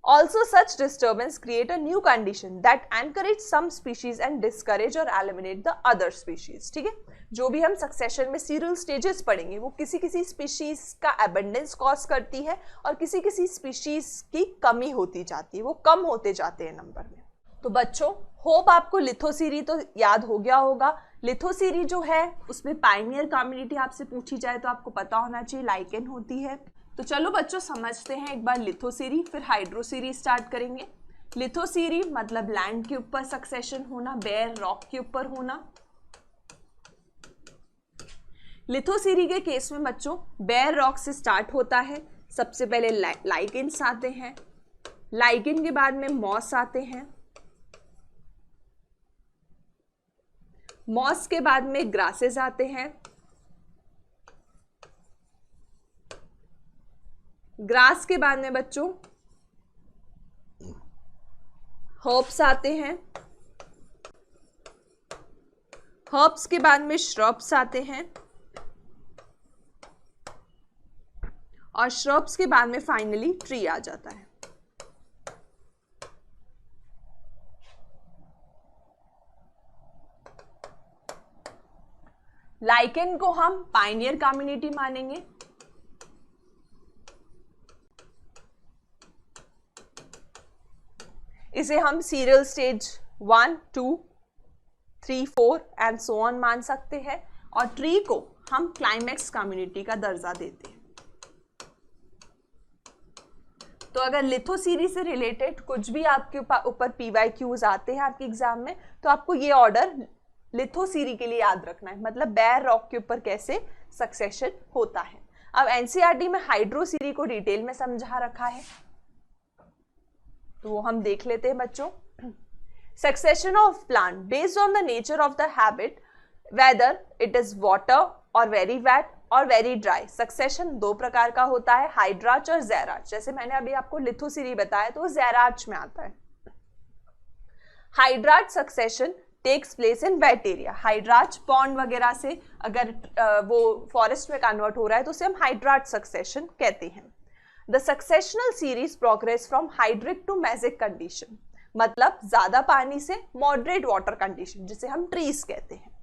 Also, such disturbance create a new condition that encourage some species and discourage or eliminate the other species. ठीक है, जो भी हम succession में serial stages पढ़ेंगे वो किसी किसी स्पीशीज का एबंडेंस कॉज करती है और किसी किसी स्पीशीज की कमी होती जाती है, वो कम होते जाते हैं नंबर में। तो बच्चों, होप आपको लिथोसीरी तो याद हो गया होगा। लिथोसीरी जो है उसमें पायनियर कम्युनिटी आपसे पूछी जाए तो आपको पता होना चाहिए लाइकेन होती है। तो चलो बच्चों समझते हैं एक बार लिथोसीरी, फिर हाइड्रोसीरी स्टार्ट करेंगे। लिथोसीरी मतलब लैंड के ऊपर सक्सेशन होना, बेयर रॉक के ऊपर होना। लिथोसीरी के केस में बच्चों बेयर रॉक से स्टार्ट होता है। सबसे पहले लाइकेन्स आते हैं, लाइकेन के बाद में मॉस आते हैं, मॉस के बाद में ग्रासेस आते हैं, ग्रास के बाद में बच्चों हर्ब्स आते हैं, हर्ब्स के बाद में श्रब्स आते हैं और श्रब्स के बाद में फाइनली ट्री आ जाता है। लाइकेन को हम पायनियर कम्युनिटी मानेंगे। इसे हम serial stage 1, 2, 3, 4 and so on मान सकते हैं और ट्री को हम क्लाइमैक्स कम्युनिटी का दर्जा देते हैं। तो अगर लिथोसीरी से रिलेटेड कुछ भी आपके ऊपर PYQs आते हैं आपके एग्जाम में तो आपको ये ऑर्डर लिथोसीरी के लिए याद रखना है, मतलब बेयर रॉक के ऊपर कैसे सक्सेशन होता है। अब एनसीईआरटी में हाइड्रोसीरी को डिटेल में समझा रखा है तो वो हम देख लेते हैं बच्चों। Succession of plant based on the nature of the habit whether it is water और वेरी वेट और वेरी ड्राई। सक्सेशन दो प्रकार का होता है, हाइड्राच और ज़ैराच। जैसे मैंने अभी आपको लिथोसीरी बताया तो वो ज़ैराच में आता है। Hydrarch succession takes place in wet area. Hydrarch pond वगैरह से अगर वो फॉरेस्ट में कन्वर्ट हो रहा है तो उसे हम हाइड्राच सक्सेशन कहते हैं। The successional series progress from hydric to mesic condition, मतलब ज्यादा पानी से मॉडरेट वाटर कंडीशन, जिसे हम ट्रीज कहते हैं।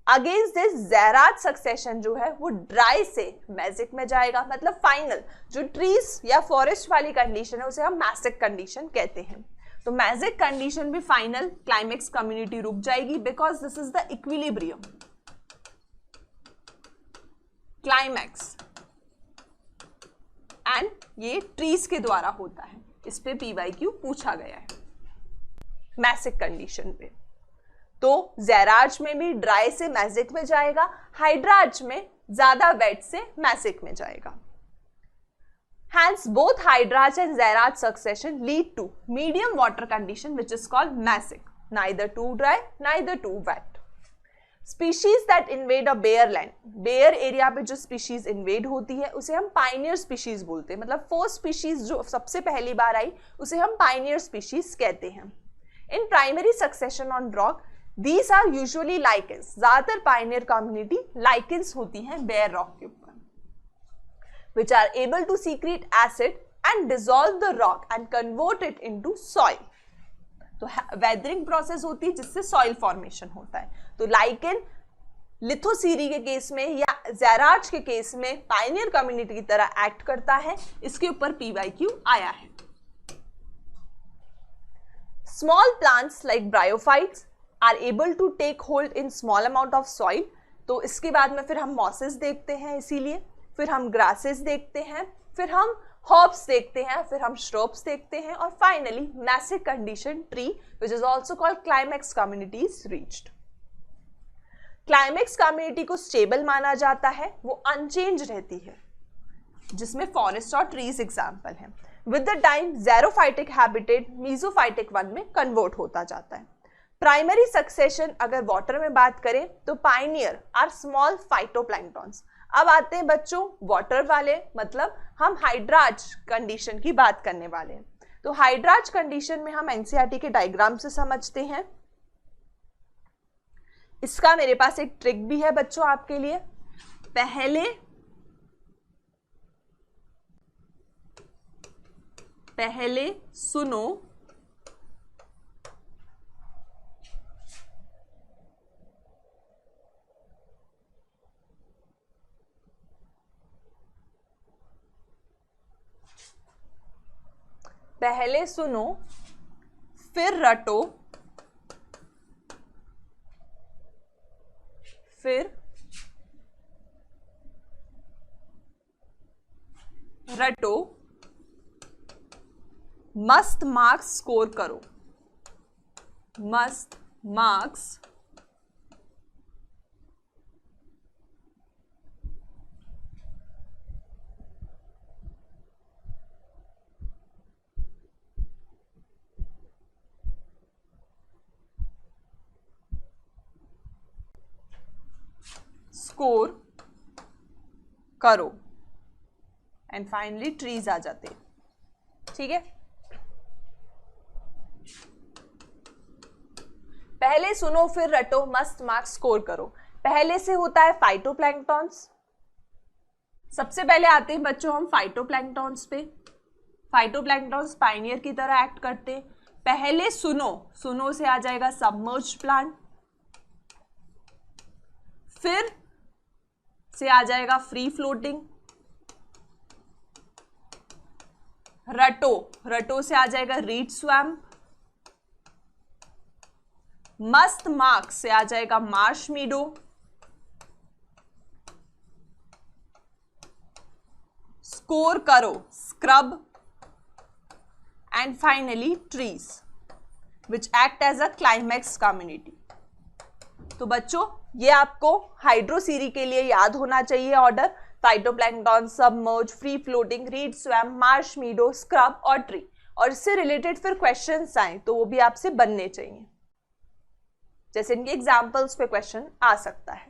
अगेंस्ट दिस ज़ैराच सक्सेशन जो है वो ड्राई से मैजिक में जाएगा, मतलब फाइनल जो ट्रीज या फॉरेस्ट वाली कंडीशन है उसे हम मैजिक कंडीशन कहते हैं। तो मैजिक कंडीशन में फाइनल क्लाइमेक्स कम्युनिटी रुक जाएगी because this is the equilibrium climax and ये ट्रीज के द्वारा होता है। इस पे PYQ पूछा गया है मैजिक कंडीशन पे। तो ज़ैराच में भी ड्राई से मैजिक में जाएगा, हाइड्राच में ज्यादा वेट से मैजिक में जाएगा। Hence, both hydrach and ज़ैराच succession lead to medium water condition which is called mesic, neither too dry, neither too wet. Species that invade a bare land, bare area पे जो species invade होती है उसे हम pioneer species बोलते हैं, मतलब first species जो सबसे पहली बार आई उसे हम pioneer species कहते हैं। In primary succession on rock, these are usually lichens. ज़्यादातर pioneer community lichens होती हैं bare rock के ऊपर, which are able to secrete acid and dissolve the rock and convert it into soil. तो weathering process होती है जिससे soil formation होता है। तो लाइकेन लिथोसीरी के केस में या ज़ैराच के केस में पायनियर कम्युनिटी की तरह एक्ट करता है, इसके ऊपर PYQ आया है। Small plants like bryophytes are able to take hold in small amount of soil. तो इसके बाद में फिर हम mosses देखते हैं, इसीलिए फिर हम ग्रासेस देखते हैं, फिर हम हर्ब्स देखते हैं, फिर हम श्रब्स देखते हैं और finally mesic condition tree which is also called climax community is reached. Climax community को स्टेबल माना जाता है, वो अनचेंज रहती है, जिसमें फॉरेस्ट और ट्रीज एग्जाम्पल हैं। With the time xerophytic habitat mesophytic वन में कन्वर्ट होता जाता है। प्राइमरी सक्सेशन अगर वाटर में बात करें तो पायनियर आर स्मॉल फाइटोप्लैंक्टन्स। अब आते हैं बच्चों वाटर वाले, मतलब हम हाइड्राच कंडीशन की बात करने वाले हैं। तो हाइड्राच कंडीशन में हम एनसीईआरटी के डायग्राम से समझते हैं। इसका मेरे पास एक ट्रिक भी है बच्चों आपके लिए। पहले सुनो पहले सुनो फिर रटो, फिर रटो, मस्त मार्क्स स्कोर करो, मस्त मार्क्स स्कोर करो, एंड फाइनली ट्रीज आ जाते हैं। ठीक है, पहले सुनो फिर रटो, मस्त मार्क्स स्कोर करो। पहले से होता है फाइटोप्लैंक्टॉन्स। सबसे पहले आते हैं बच्चों हम फाइटोप्लैंक्टॉन्स पे। फाइटोप्लैंक्टॉन्स पायनियर की तरह एक्ट करते हैं। पहले सुनो, सुनो से आ जाएगा सबमर्ज्ड प्लांट, फिर से आ जाएगा फ्री फ्लोटिंग, रटो, रटो से आ जाएगा रीड स्वैम्प, मस्त मार्क्स से आ जाएगा मार्श मीडो, स्कोर करो scrub, and finally trees which act as a climax community. तो बच्चों ये आपको हाइड्रोसीरी के लिए याद होना चाहिए order, phytoplankton, submerge, free floating, read swamp, Marsh मीडो, scrub और ट्री। और इससे रिलेटेड फिर क्वेश्चंस आए तो वो भी आपसे बनने चाहिए, जैसे इनके एग्जांपल्स पे क्वेश्चन आ सकता है।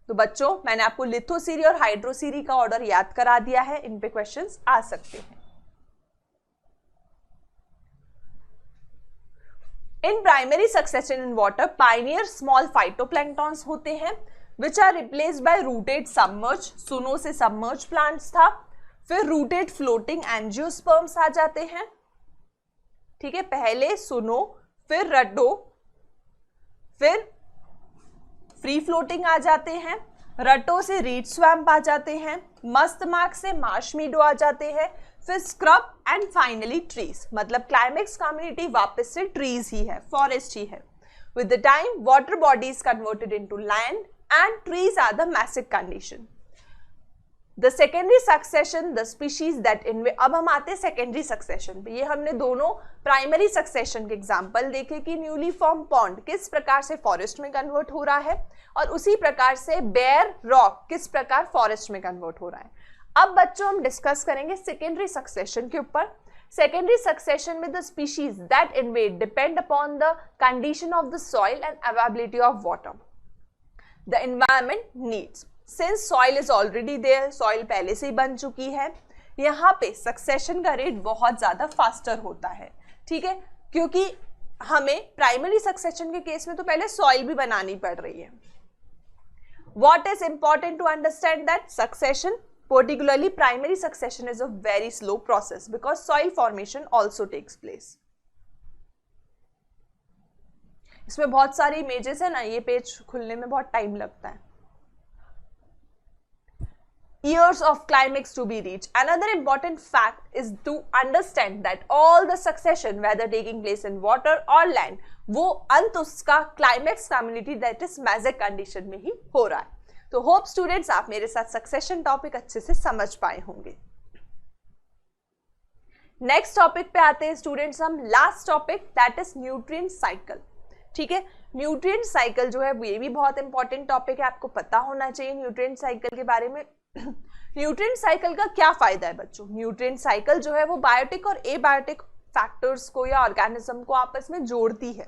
तो बच्चों मैंने आपको लिथोसीरी और हाइड्रोसीरी का ऑर्डर याद करा दिया है, इन पे क्वेश्चंस आ सकते हैं। In primary succession in water pioneer small phytoplanktons होते हैं which are replaced by rooted submerge. सुनो से सबमर्ज प्लांट्स था, फिर रूटेड फ्लोटिंग एंजियोस्पर्म्स आ जाते हैं। ठीक है, पहले सुनो फिर रटो, फिर फ्री फ्लोटिंग आ जाते हैं, रटो से रीड स्वैम्प आ जाते हैं, मस्त मार्क से मार्श मीडो आ जाते हैं, फिर स्क्रब एंड फाइनली ट्रीज। मतलब क्लाइमेक्स कम्युनिटी वापस से ट्रीज ही है, फॉरेस्ट ही है। With the time water body is converted into land and trees are the mesic condition. The secondary succession the species that invade. अब हम आते हैं सेकेंडरी सक्सेशन पे। ये हमने दोनों प्राइमरी सक्सेशन के एग्जाम्पल देखे कि न्यूली फॉर्म पॉन्ड किस प्रकार से फॉरेस्ट में कन्वर्ट हो रहा है, और उसी प्रकार से बेयर रॉक किस प्रकार फॉरेस्ट में कन्वर्ट हो रहा है। अब बच्चों हम डिस्कस करेंगे सेकेंडरी सक्सेशन के ऊपर। सेकेंडरी सक्सेशन में the species that invade depend upon the condition of the soil and availability of water the environment needs. Since soil is already there, soil पहले से ही बन चुकी है, यहाँ पे सक्सेशन का रेट बहुत ज्यादा फास्टर होता है। ठीक है, क्योंकि हमें प्राइमरी सक्सेशन के केस में तो पहले सॉइल भी बनानी पड़ रही है। What is important to understand that succession, particularly primary succession, is a very slow process because soil formation also takes place. इसमें बहुत सारी इमेजेस है ना, ये पेज खुलने में बहुत टाइम लगता है। Years of climax to be reached. Another important fact is to understand that all the succession, whether taking place in water or land, वो अंत उसका climax community that is magic condition में ही हो रहा है। तो होप स्टूडेंट्स आप मेरे साथ सक्सेशन टॉपिक अच्छे से समझ पाए होंगे। नेक्स्ट टॉपिक पे आते हैं स्टूडेंट्स हम, last topic that is nutrient cycle. ठीक है, न्यूट्रिएंट साइकिल जो है ये भी बहुत इंपॉर्टेंट टॉपिक है, आपको पता होना चाहिए न्यूट्रिएंट साइकिल के बारे में। न्यूट्रिएंट साइकिल का क्या फायदा है बच्चों? न्यूट्रिएंट साइकिल जो है वो बायोटिक और एबायोटिक फैक्टर्स को या ऑर्गेनिज्म को आपस में जोड़ती है।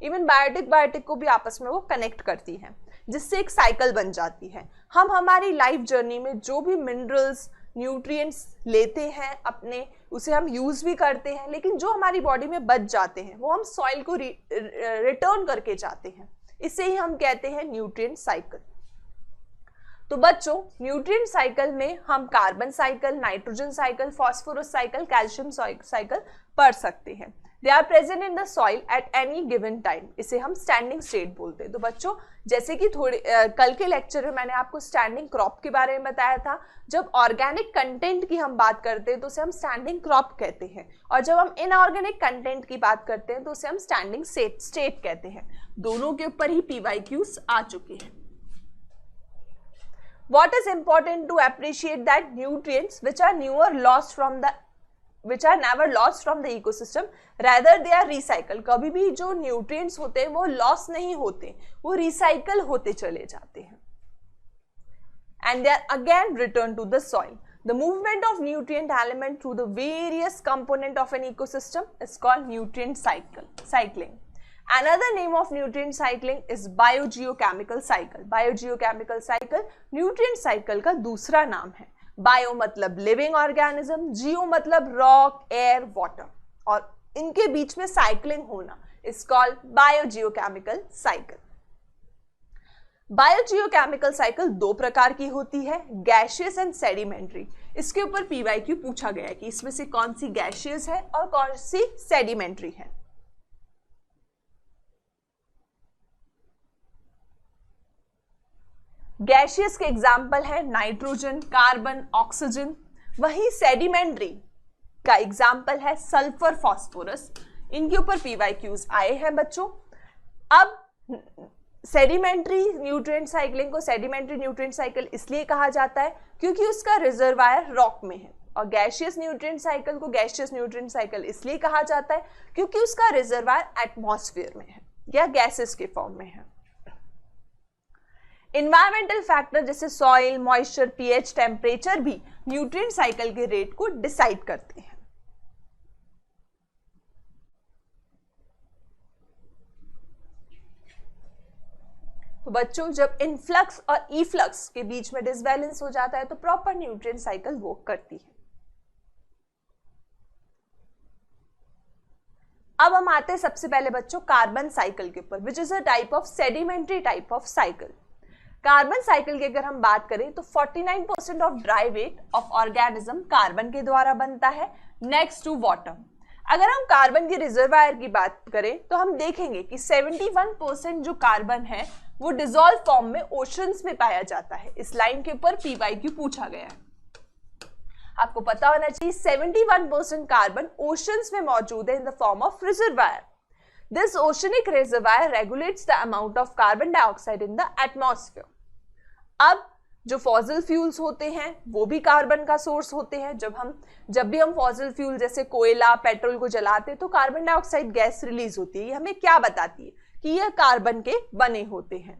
इवन बायोटिक को भी आपस में वो कनेक्ट करती है, जिससे एक साइकिल बन जाती है। हम हमारी लाइफ जर्नी में जो भी मिनरल्स न्यूट्रिएंट्स लेते हैं अपने, उसे हम यूज भी करते हैं, लेकिन जो हमारी बॉडी में बच जाते हैं वो हम सॉइल को रिटर्न करके जाते हैं। इसे ही हम कहते हैं न्यूट्रिएंट साइकिल। तो बच्चों न्यूट्रिएंट साइकिल में हम carbon cycle, nitrogen cycle, phosphorus cycle, calcium cycle पढ़ सकते हैं। They are present in the soil at any given time, इसे हम स्टैंडिंग स्टेट बोलते हैं। तो बच्चों जैसे कि कल के लेक्चर में मैंने आपको स्टैंडिंग क्रॉप के बारे में बताया था, जब ऑर्गेनिक कंटेंट की हम बात करते हैं तो उसे हम स्टैंडिंग क्रॉप कहते हैं, और जब हम इनऑर्गेनिक कंटेंट की बात करते हैं तो उसे हम स्टैंडिंग स्टेट कहते हैं। दोनों के ऊपर ही PYQs आ चुके हैं। What is important to appreciate that nutrients which are never lost from the ecosystem, rather they are recycled। कभी भी जो nutrients होते हैं वो loss नहीं होते, वो recycle होते चले जाते हैं, and they are again returned to the soil। The movement of nutrient element through the various component of an ecosystem is called nutrient cycling। Another name of nutrient cycling is biogeochemical cycle। biogeochemical cycle nutrient cycle का दूसरा नाम है। bio मतलब living organism, geo मतलब rock, air, water, और इनके बीच में cycling होना is called biogeochemical cycle। Biogeochemical cycle दो प्रकार की होती है, गैशियस एंड सेडिमेंट्री। इसके ऊपर PYQ पूछा गया है कि इसमें से कौन सी गैशियस है और कौन सी सेडिमेंट्री है। गैशियस के एग्जाम्पल है नाइट्रोजन, कार्बन, ऑक्सीजन। वही सेडिमेंट्री का एग्जाम्पल है सल्फर, फास्फोरस। इनके ऊपर PYQs आए हैं बच्चों। अब सेडिमेंट्री न्यूट्रिएंट साइक्लिंग को सेडिमेंट्री न्यूट्रिएंट साइकिल इसलिए कहा जाता है क्योंकि उसका रिजर्वायर रॉक में है, और गैशियस न्यूट्रिएंट साइकिल को गैशियस न्यूट्रिएंट साइकिल इसलिए कहा जाता है क्योंकि उसका रिजर्वायर एटमॉस्फेयर में है या गैसेस के फॉर्म में है। इन्वायरमेंटल फैक्टर जैसे सॉइल, मॉइस्चर, pH, टेम्परेचर भी न्यूट्रिएंट साइकिल के रेट को डिसाइड करते हैं। तो बच्चों जब इनफ्लक्स और इफ्लक्स के बीच में डिसबैलेंस हो जाता है तो प्रॉपर न्यूट्रिएंट साइकिल वर्क करती है। अब हम आते हैं सबसे पहले बच्चों कार्बन साइकिल के ऊपर, which is a type of sedimentary type of cycle. Carbon cycle की अगर हम बात करें तो 49% of dry weight of organism carbon के द्वारा बनता है, नेक्स्ट टू वाटर। अगर हम कार्बन के रिजर्वायर की बात करें तो हम देखेंगे कि 71% जो कार्बन है वो डिसॉल्व फॉर्म में ओशंस में पाया जाता है। इस लाइन के ऊपर PYQ पूछा गया है, आपको पता होना चाहिए 71% कार्बन ओशंस में मौजूद है in the form of reservoir. This oceanic reservoir regulates the amount of carbon dioxide in the atmosphere। अब जो फॉसिल फ्यूल्स होते हैं वो भी कार्बन का सोर्स होते हैं। जब भी हम फॉसिल फ्यूल जैसे कोयला, पेट्रोल को जलाते हैं तो कार्बन डाइऑक्साइड गैस रिलीज होती है। ये हमें क्या बताती है कि ये कार्बन के बने होते हैं।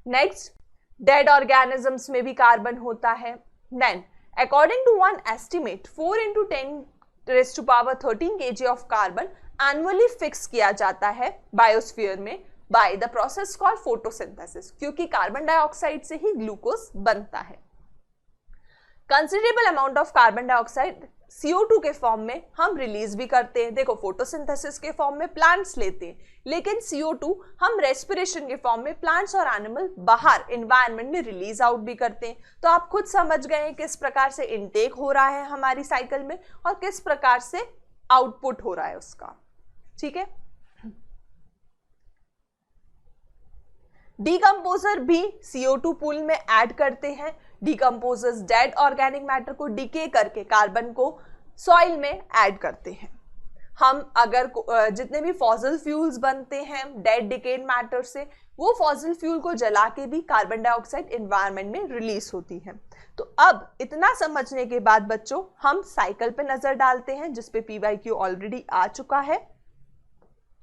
नेक्स्ट, डेड ऑर्गेनिजम्स में भी कार्बन होता है। Then according to one estimate 4 × 10⁻13 kg of carbon annually fix किया जाता है बायोस्फीयर में by the process called photosynthesis, क्योंकि कार्बन डाइऑक्साइड से ही ग्लूकोज बनता है। Considerable amount of carbon dioxide CO2 के फॉर्म में हम रिलीज भी करते हैं। देखो फोटोसिंथेसिस के फॉर्म में प्लांट्स लेते हैं, लेकिन CO2 हम रेस्पिरेशन के फॉर्म में प्लांट्स और एनिमल बाहर एनवायरनमेंट में रिलीज आउट भी करते हैं। तो आप खुद समझ गए किस प्रकार से इनटेक हो रहा है हमारी साइकिल में और किस प्रकार से आउटपुट हो रहा है उसका। ठीक है, डीकंपोजर भी CO2 पूल में ऐड करते हैं। डीकंपोजर्स डेड ऑर्गेनिक मैटर को डिके करके कार्बन को सॉइल में ऐड करते हैं। हम अगर जितने भी फॉसिल फ्यूल्स बनते हैं डेड डिकेड मैटर से, वो फॉसिल फ्यूल को जला के भी कार्बन डाइऑक्साइड एनवायरनमेंट में रिलीज होती है। तो अब इतना समझने के बाद बच्चों हम साइकिल पे नजर डालते हैं जिसपे PYQ ऑलरेडी आ चुका है।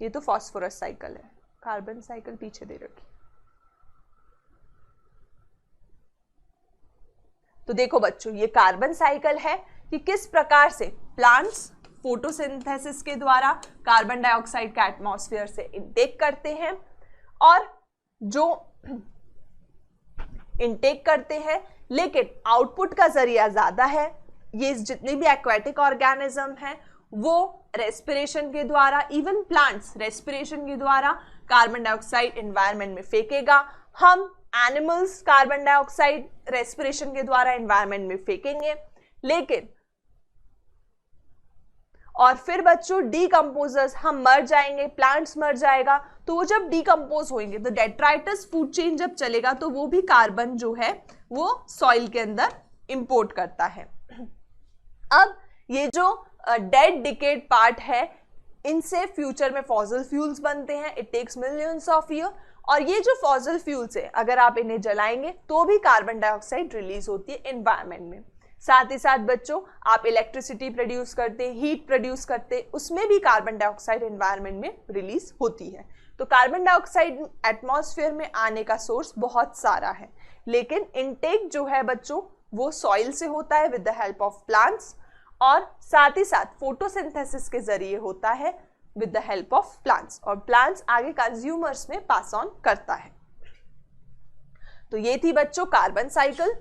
ये तो फास्फोरस साइकिल है, कार्बन साइकिल पीछे दे रखी। तो देखो बच्चों ये कार्बन साइकिल है कि किस प्रकार से प्लांट्स फोटोसिंथेसिस के द्वारा कार्बन डाइऑक्साइड का एटमॉस्फेयर से इनटेक करते हैं, और जो इनटेक करते हैं लेकिन आउटपुट का जरिया ज्यादा है। ये जितने भी एक्वेटिक ऑर्गेनिज्म हैं वो रेस्पिरेशन के द्वारा, इवन प्लांट्स रेस्पिरेशन के द्वारा कार्बन डाइऑक्साइड एनवायरनमेंट में फेंकेगा। हम एनिमल्स कार्बन डाइऑक्साइड रेस्पिरेशन के द्वारा एनवायरनमेंट में फेंकेंगे, लेकिन और फिर बच्चों डीकंपोजर्स, हम मर जाएंगे, प्लांट्स मर जाएगा, तो वो जब डीकंपोज होंगे तो डेट्राइटस फूड चेन जब चलेगा तो वो भी कार्बन जो है वो सॉइल के अंदर इंपोर्ट करता है। अब ये जो डेड डिकेड पार्ट है, इनसे फ्यूचर में फॉसिल फ्यूल्स बनते हैं, it takes millions of year, और ये जो फॉसिल फ्यूल्स है अगर आप इन्हें जलाएंगे तो भी कार्बन डाइऑक्साइड रिलीज होती है एनवायरनमेंट में। साथ ही साथ बच्चों आप इलेक्ट्रिसिटी प्रोड्यूस करते हैं, हीट प्रोड्यूस करते हैं, उसमें भी कार्बन डाइऑक्साइड एनवायरनमेंट में रिलीज होती है। तो कार्बन डाइऑक्साइड एटमॉस्फेयर में आने का सोर्स बहुत सारा है, लेकिन इनटेक जो है बच्चों वो सॉइल से होता है with the help of plants, और साथ ही साथ फोटोसिंथेसिस के जरिए होता है with the help of plants, और प्लांट्स आगे कंज्यूमर्स में पास ऑन करता है। तो ये थी बच्चों कार्बन साइकिल।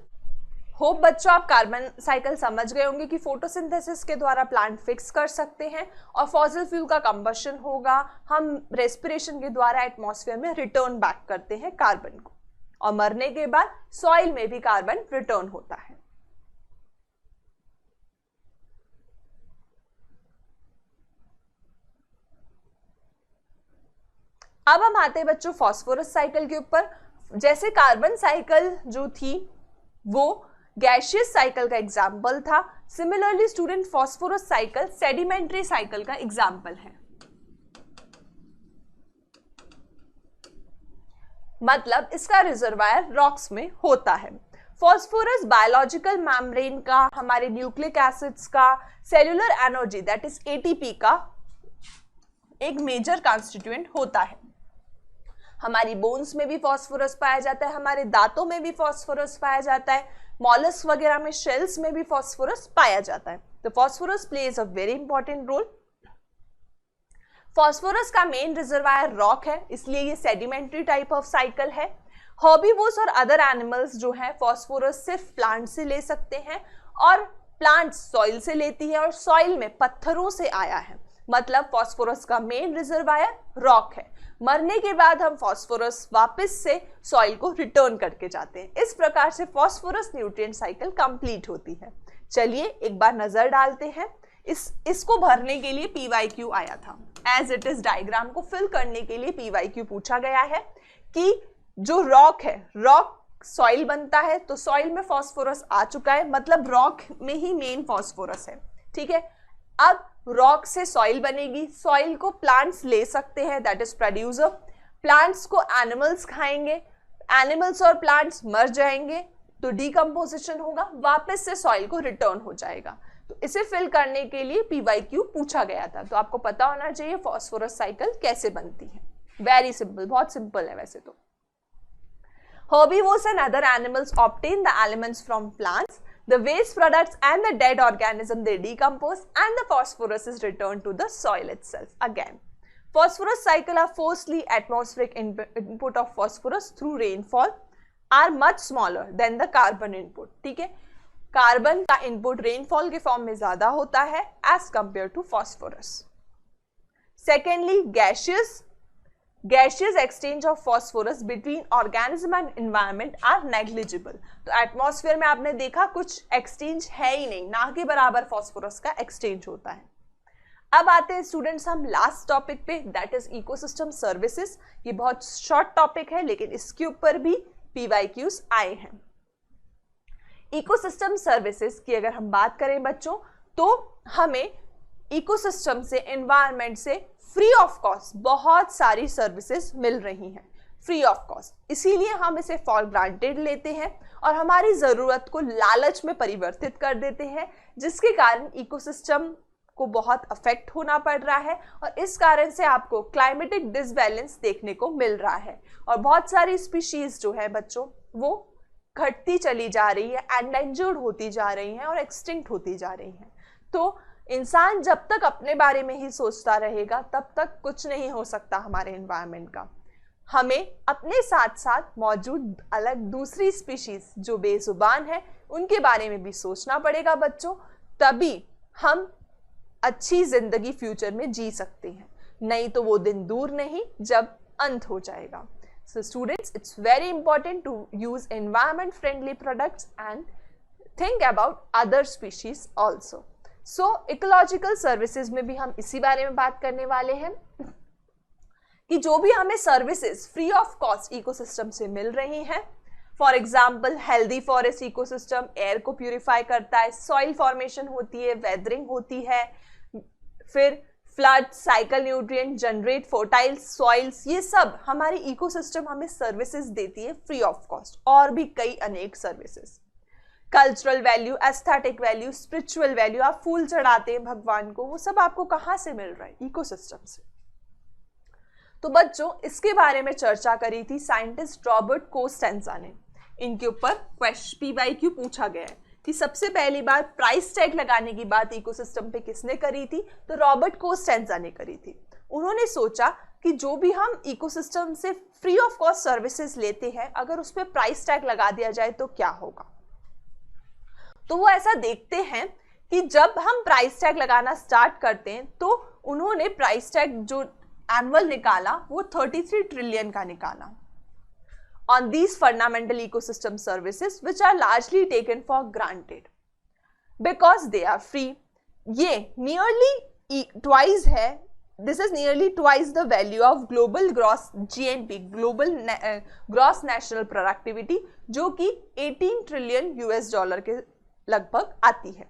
होप बच्चों आप कार्बन साइकिल समझ गए होंगे कि फोटोसिंथेसिस के द्वारा प्लांट फिक्स कर सकते हैं और फॉसिल फ्यूल का कंबशन होगा, हम रेस्पिरेशन के द्वारा एटमॉस्फेयर में रिटर्न बैक करते हैं कार्बन को, और मरने के बाद सॉइल में भी कार्बन रिटर्न होता है। अब हम आते हैं बच्चों फॉस्फोरस साइकिल के ऊपर। जैसे कार्बन साइकिल जो थी वो गैशियस साइकिल का एग्जाम्पल था, similarly student phosphorus cycle sedimentary cycle का एग्जाम्पल है। मतलब इसका रिजर्वायर रॉक्स में होता है। फॉस्फोरस बायोलॉजिकल मेम्ब्रेन का, हमारे न्यूक्लिक एसिड्स का, cellular energy that is ATP का एक मेजर कॉन्स्टिट्यूएंट होता है। हमारी बोन्स में भी फॉस्फोरस पाया जाता है, हमारे दांतों में भी फॉस्फोरस पाया जाता है, मॉलस्क वगैरह में, शेल्स में भी फॉस्फोरस पाया जाता है। तो phosphorus plays a very important role. Phosphorus का मेन रिजर्वायर रॉक है, इसलिए ये सेडिमेंट्री टाइप ऑफ साइकिल है। हर्बीवोर्स और अदर एनिमल्स जो है फॉस्फोरस सिर्फ प्लांट से ले सकते हैं, और प्लांट सॉइल से लेती है, और सॉइल में पत्थरों से आया है। मतलब फॉस्फोरस का मेन रिजर्वायर रॉक है। मरने के बाद हम फॉस्फोरस वापस से सॉइल को रिटर्न करके जाते हैं। इस प्रकार से फॉस्फोरस न्यूट्रिएंट साइकिल कंप्लीट होती है। चलिए एक बार नजर डालते हैं। इसको भरने के लिए PYQ आया था, एज इट इज डायग्राम को फिल करने के लिए PYQ पूछा गया है कि जो रॉक है, रॉक सॉइल बनता है, तो सॉइल में फॉस्फोरस आ चुका है, मतलब रॉक में ही मेन फॉस्फोरस है। ठीक है, अब रॉक से सॉइल बनेगी, सॉइल को प्लांट्स ले सकते हैं, दैट इज प्रोड्यूसर, प्लांट्स को एनिमल्स खाएंगे, एनिमल्स और प्लांट्स मर जाएंगे तो डीकंपोजिशन होगा, वापस से सॉइल को रिटर्न हो जाएगा। तो इसे फिल करने के लिए PYQ पूछा गया था। तो आपको पता होना चाहिए फॉस्फोरस साइकिल कैसे बनती है। वेरी सिंपल, बहुत सिंपल है वैसे तो। Herbivores and other animals obtain the elements from plants. The waste products and the dead organism they decompose, and the phosphorus is returned to the soil itself again. Phosphorus cycle are firstly atmospheric input of phosphorus through rainfall are much smaller than the carbon input. ठीक है, carbon का input rainfall के form में ज्यादा होता है as compare to phosphorus. Secondly gaseous exchange of phosphorus between organism and environment are negligible. तो atmosphere में आपने देखा कुछ एक्सचेंज है ही नहीं, ना के बराबर फॉस्फोरस का एक्सचेंज होता है। अब आते हैं स्टूडेंट्स हम लास्ट टॉपिक पे, दैट इज इकोसिस्टम सर्विसेज। ये बहुत शॉर्ट टॉपिक है, लेकिन इसके ऊपर भी PYQs आए हैं। इकोसिस्टम सर्विसेज की अगर हम बात करें बच्चों, तो हमें इकोसिस्टम से, एनवायरनमेंट से फ्री ऑफ कॉस्ट बहुत सारी सर्विसेज मिल रही हैं, फ्री ऑफ कॉस्ट। इसीलिए हम इसे फॉर ग्रांटेड लेते हैं और हमारी ज़रूरत को लालच में परिवर्तित कर देते हैं, जिसके कारण इकोसिस्टम को बहुत अफेक्ट होना पड़ रहा है, और इस कारण से आपको क्लाइमेटिक डिसबैलेंस देखने को मिल रहा है, और बहुत सारी स्पीशीज जो है बच्चों वो घटती चली जा रही है, एंडेंजर्ड होती जा रही हैं और एक्सटिंक्ट होती जा रही हैं। तो इंसान जब तक अपने बारे में ही सोचता रहेगा तब तक कुछ नहीं हो सकता हमारे एनवायरनमेंट का। हमें अपने साथ साथ मौजूद अलग दूसरी स्पीशीज जो बेजुबान है उनके बारे में भी सोचना पड़ेगा बच्चों, तभी हम अच्छी जिंदगी फ्यूचर में जी सकते हैं। नहीं तो वो दिन दूर नहीं जब अंत हो जाएगा। So students, it's very important to use environment friendly products and think about other species also. So ecological services में भी हम इसी बारे में बात करने वाले हैं कि जो भी हमें services free of cost ecosystem से मिल रही हैं, for example healthy forest ecosystem air को प्यूरिफाई करता है, सॉइल फॉर्मेशन होती है, वेदरिंग होती है, फिर flood, cycle nutrient, generate fertile soils, ये सब हमारी इकोसिस्टम हमें सर्विसेज देती है फ्री ऑफ कॉस्ट, और भी कई अनेक services. Cultural value, aesthetic value, spiritual value, आप फूल चढ़ाते हैं भगवान को, वो सब आपको कहाँ से मिल रहा है? इकोसिस्टम से। तो बच्चों, इसके बारे में चर्चा करी थी साइंटिस्ट रॉबर्ट कोस्टेंजा ने। इनके ऊपर PYQ पूछा गया है कि सबसे पहली बार प्राइस टैग लगाने की बात इकोसिस्टम पे किसने करी थी? तो रॉबर्ट कोस्टेंजा ने करी थी। उन्होंने सोचा कि जो भी हम इकोसिस्टम से फ्री ऑफ कॉस्ट सर्विसेज लेते हैं, अगर उस पर प्राइस टैग लगा दिया जाए तो क्या होगा। तो वो ऐसा देखते हैं कि जब हम प्राइस टैग लगाना स्टार्ट करते हैं, तो उन्होंने प्राइस टैग जो एनुअल निकाला वो 33 ट्रिलियन का निकाला on these fundamental ecosystem services which are largely taken for granted because they are free. ये nearly twice है, this is nearly twice the value of global gross GNP, global gross national productivity, जो कि 18 trillion US$ के लगभग आती है।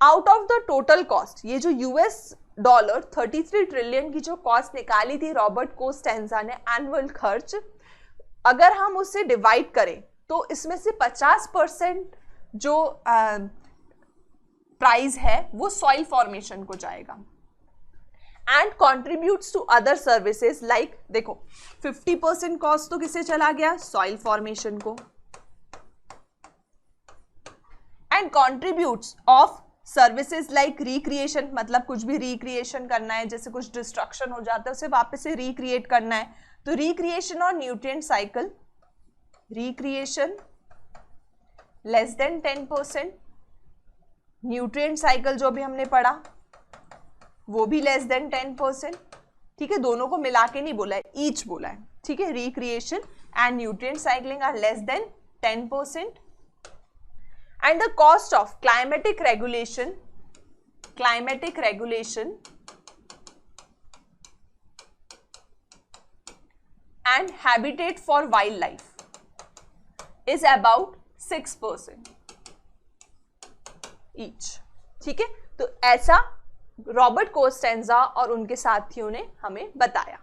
Out of the total cost, ये जो $, 33 ट्रिलियन की जो कॉस्ट निकाली थी रॉबर्ट कोस्टेंजा ने, एनुअल खर्च, अगर हम उससे डिवाइड करें तो इसमें से 50% जो प्राइस है वो सॉइल फॉर्मेशन को जाएगा and contributes to other services like, देखो 50% कॉस्ट तो किसे चला गया? सॉइल फॉर्मेशन को, and contributes of services like recreation, मतलब कुछ भी रिक्रिएशन करना है, जैसे कुछ डिस्ट्रक्शन हो जाता है उसे वापस से रिक्रिएट करना है, तो रिक्रिएशन और nutrient cycle, recreation less than 10%, nutrient cycle जो भी हमने पढ़ा वो भी लेस देन 10%, ठीक है, दोनों को मिला के नहीं बोला है, ईच बोला है, ठीक है, recreation and nutrient cycling are less than 10%, and the cost of climatic regulation and habitat for wildlife is about 6% each, ठीक है। तो ऐसा रॉबर्ट कोस्टेंजा और उनके साथियों ने हमें बताया।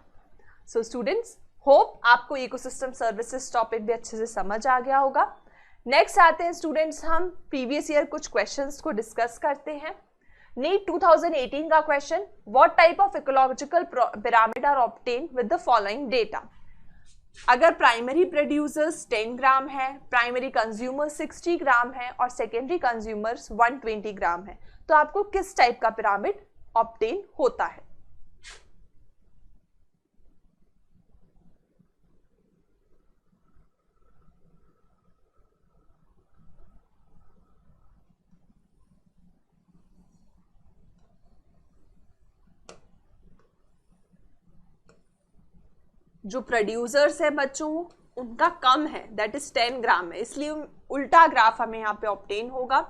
सो स्टूडेंट्स, होप आपको इकोसिस्टम सर्विसेज टॉपिक भी अच्छे से समझ आ गया होगा। नेक्स्ट आते हैं स्टूडेंट्स, हम प्रीवियस ईयर कुछ क्वेश्चंस को डिस्कस करते हैं। नीट 2018 का question, what type of ecological pyramid are obtain with the following data. अगर प्राइमरी प्रोड्यूसर्स 10 ग्राम है, प्राइमरी कंज्यूमर 60 ग्राम है और सेकेंडरी कंज्यूमर्स 120 ग्राम है, तो आपको किस टाइप का पिरामिड ऑब्टेन होता है। जो प्रोड्यूसर्स है बच्चों, उनका कम है, दैट इज 10 ग्राम है, इसलिए उल्टा ग्राफ हमें यहाँ पे ऑब्टेन होगा।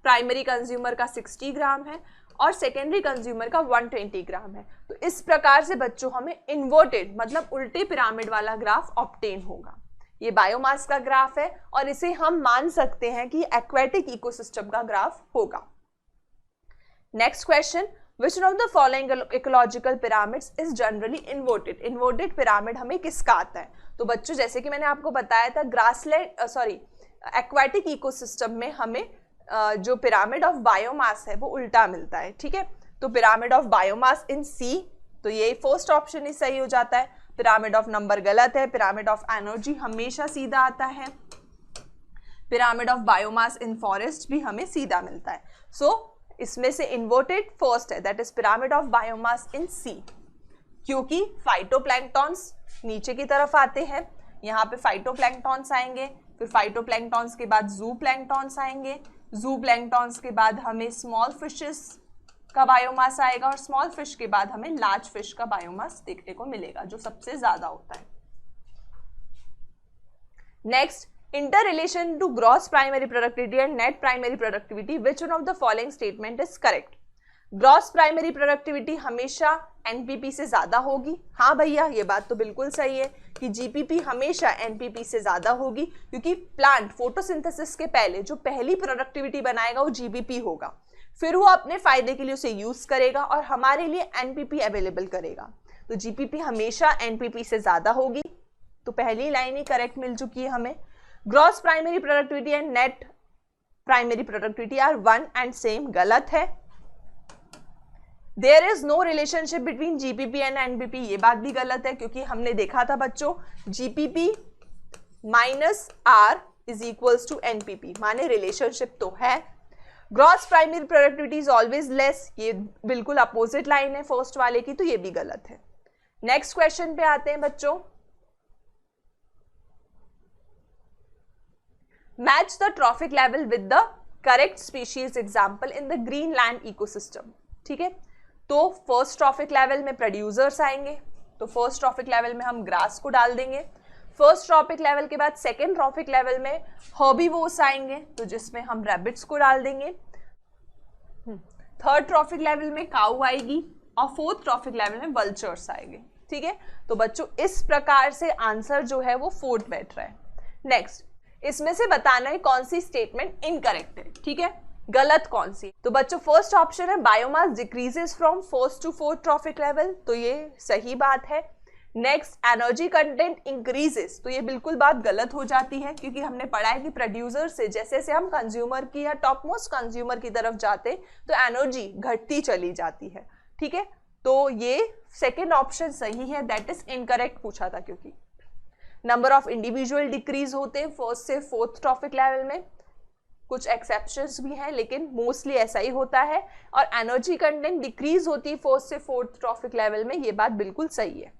प्राइमरी कंज्यूमर का 60 ग्राम है और सेकेंडरी कंज्यूमर का 120 ग्राम है। तो इस प्रकार से बच्चों हमें इन्वर्टेड मतलब उल्टे पिरामिड वाला ग्राफ ऑब्टेन होगा। ये बायोमास का ग्राफ है और इसे हम मान सकते हैं कि एक्वेटिक इकोसिस्टम का ग्राफ होगा। Next question, Which of the following ecological pyramids is generally inverted? Inverted pyramid हमें किसका आता है? तो बच्चों, जैसे कि मैंने आपको बताया था, एक्वाटिक इकोसिस्टम में हमें जो पिरामिड ऑफ बायोमास है वो उल्टा मिलता है, ठीक है। तो पिरामिड ऑफ बायोमास इन सी, तो ये फर्स्ट ऑप्शन ही सही हो जाता है। पिरामिड ऑफ नंबर गलत है, पिरामिड ऑफ एनर्जी हमेशा सीधा आता है। Pyramid of biomass in forest भी हमें सीधा मिलता है। सो इसमें से इन्वर्टेड फर्स्ट है, that is pyramid of biomass in sea, क्योंकि फाइटोप्लैंक्टॉन्स नीचे की तरफ आते हैं, यहाँ पे फाइटोप्लैंक्टॉन्स आएंगे, फिर फाइटोप्लैंक्टॉन्स के बाद जू प्लैंक्टॉन्स आएंगे, जू प्लैंक्टॉन्स के बाद हमें स्मॉल फिशेस का बायोमास आएगा और स्मॉल फिश के बाद हमें लार्ज फिश का बायोमास देखने को मिलेगा, जो सबसे ज्यादा होता है। Next, inter relation to gross primary productivity and net primary productivity, which one of the following statement is correct? Gross primary productivity हमेशा एनपीपी से ज्यादा होगी। हाँ भैया, ये बात तो बिल्कुल सही है कि जीपीपी हमेशा एनपीपी से ज्यादा होगी, क्योंकि प्लांट फोटोसिंथेसिस के पहले जो पहली प्रोडक्टिविटी बनाएगा वो जीपीपी होगा, फिर वो अपने फायदे के लिए उसे यूज करेगा और हमारे लिए एनपीपी अवेलेबल करेगा। तो जीपीपी हमेशा एनपीपी से ज्यादा होगी। तो पहली लाइन ही करेक्ट मिल चुकी है हमें। Gross primary productivity and net primary productivity are one and same, गलत है। There is no relationship between GPP and NPP, ये बात भी गलत है, क्योंकि हमने देखा था बच्चों GPP minus R is equals to NPP, माने रिलेशनशिप तो है। Gross primary productivity is always less, ये बिल्कुल अपोजिट लाइन है फर्स्ट वाले की, तो ये भी गलत है। नेक्स्ट क्वेश्चन पे आते हैं बच्चों। Match the trophic level with the correct species example in the green land ecosystem. ठीक है, तो फर्स्ट ट्रॉफिक लेवल में प्रोड्यूसर्स आएंगे, तो फर्स्ट ट्रॉफिक लेवल में हम ग्रास को डाल देंगे। फर्स्ट ट्रॉफिक लेवल के बाद सेकेंड ट्रॉफिक लेवल में हर्बीवोर्स आएंगे, तो जिसमें हम रैबिट्स को डाल देंगे। थर्ड ट्रॉफिक लेवल में काऊ आएगी और फोर्थ ट्रॉफिक लेवल में वल्चर्स आएंगे। ठीक है, तो बच्चों इस प्रकार से आंसर जो है वो फोर्थ बैठ रहा है। नेक्स्ट, इसमें से बताना है कौन सी स्टेटमेंट इनकरेक्ट है। ठीक है, गलत कौन सी? तो बच्चों फर्स्ट ऑप्शन है biomass decreases from first to fourth trophic level, तो ये सही बात है। नेक्स्ट, एनर्जी कंटेंट इंक्रीजेस, तो ये बिल्कुल बात गलत हो जाती है, क्योंकि हमने पढ़ा है कि प्रोड्यूसर से जैसे जैसे हम कंज्यूमर की या टॉप मोस्ट कंज्यूमर की तरफ जाते तो एनर्जी घटती चली जाती है। ठीक है, तो ये सेकेंड ऑप्शन सही है, दैट इज इनकरेक्ट पूछा था, क्योंकि नंबर ऑफ इंडिविजुअल डिक्रीज होते हैं फर्स्ट से फोर्थ ट्रॉफिक लेवल में, कुछ एक्सेप्शंस भी हैं लेकिन मोस्टली ऐसा ही होता है, और एनर्जी कंटेंट डिक्रीज होती है फर्स्ट से फोर्थ ट्रॉफिक लेवल में, ये बात बिल्कुल सही है।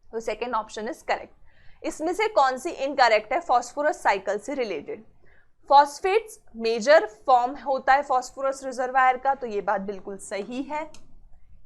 तो सेकेंड ऑप्शन इज करेक्ट। इसमें से कौन सी इनकरेक्ट है? फॉस्फोरस साइकिल से रिलेटेड। फॉस्फेट्स मेजर फॉर्म होता है फॉस्फोरस रिजर्वायर का, तो ये बात बिल्कुल सही है।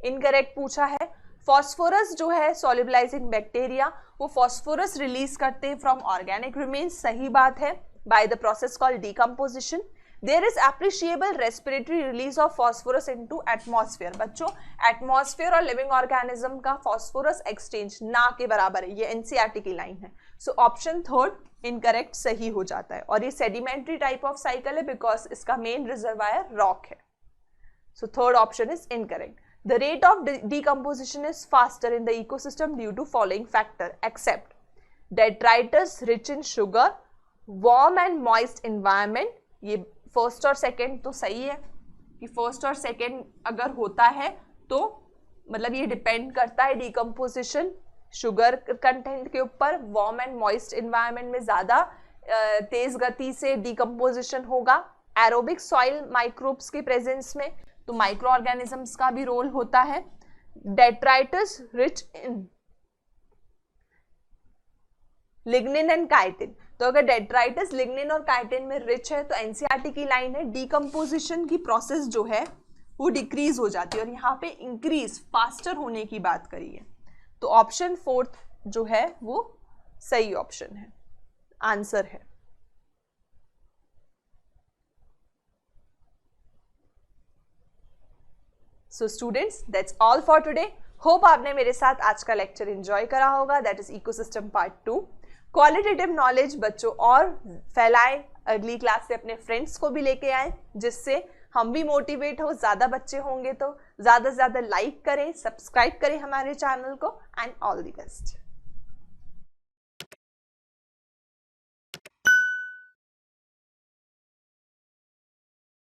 इनकरेक्ट पूछा है। फॉस्फोरस जो है सॉल्युबलाइजिंग बैक्टीरिया, वो फॉस्फोरस रिलीज करते हैं फ्रॉम ऑर्गेनिक रिमेन्स, सही बात है, by the process called decomposition. There is appreciable respiratory release of phosphorus into atmosphere. बच्चों एटमॉस्फेयर और लिविंग ऑर्गेनिज्म का फॉस्फोरस एक्सचेंज ना के बराबर है, ये एनसीईआरटी की लाइन है। सो ऑप्शन थर्ड इनकरेक्ट सही हो जाता है, और ये सेडिमेंट्री टाइप ऑफ साइकिल है बिकॉज इसका मेन रिजर्वायर रॉक है। So third option is incorrect. The rate of decomposition is faster in the ecosystem due to following factor except detritus rich in sugar, warm and moist environment. ये first और second तो सही है कि first और second अगर होता है तो मतलब ये डिपेंड करता है डिकम्पोजिशन शुगर कंटेंट के ऊपर। वार्म एंड मॉइस्ट इन्वायरमेंट में ज़्यादा तेज गति से डिकम्पोजिशन होगा। एरोबिक सॉइल माइक्रोब्स के प्रेजेंस में तो माइक्रो ऑर्गेनिजम्स का भी रोल होता है। Detritus rich in lignin and chitin, तो अगर डेट्राइटिस लिग्निन और काइटिन में रिच है तो एनसीईआरटी की लाइन है डीकम्पोजिशन की प्रोसेस जो है वो डिक्रीज हो जाती है, और यहाँ पे इंक्रीज फास्टर होने की बात करी है। तो ऑप्शन फोर्थ जो है वो सही ऑप्शन है, आंसर है। So students that's all for today. Hope आपने मेरे साथ आज का लेक्चर एंजॉय करा होगा, that is ecosystem part 2। Qualitative knowledge बच्चों और फैलाएं, अगली क्लास से अपने फ्रेंड्स को भी लेके आएं, जिससे हम भी मोटिवेट हो। ज़्यादा बच्चे होंगे तो ज़्यादा से ज़्यादा लाइक करें, सब्सक्राइब करें हमारे चैनल को, एंड ऑल द बेस्ट।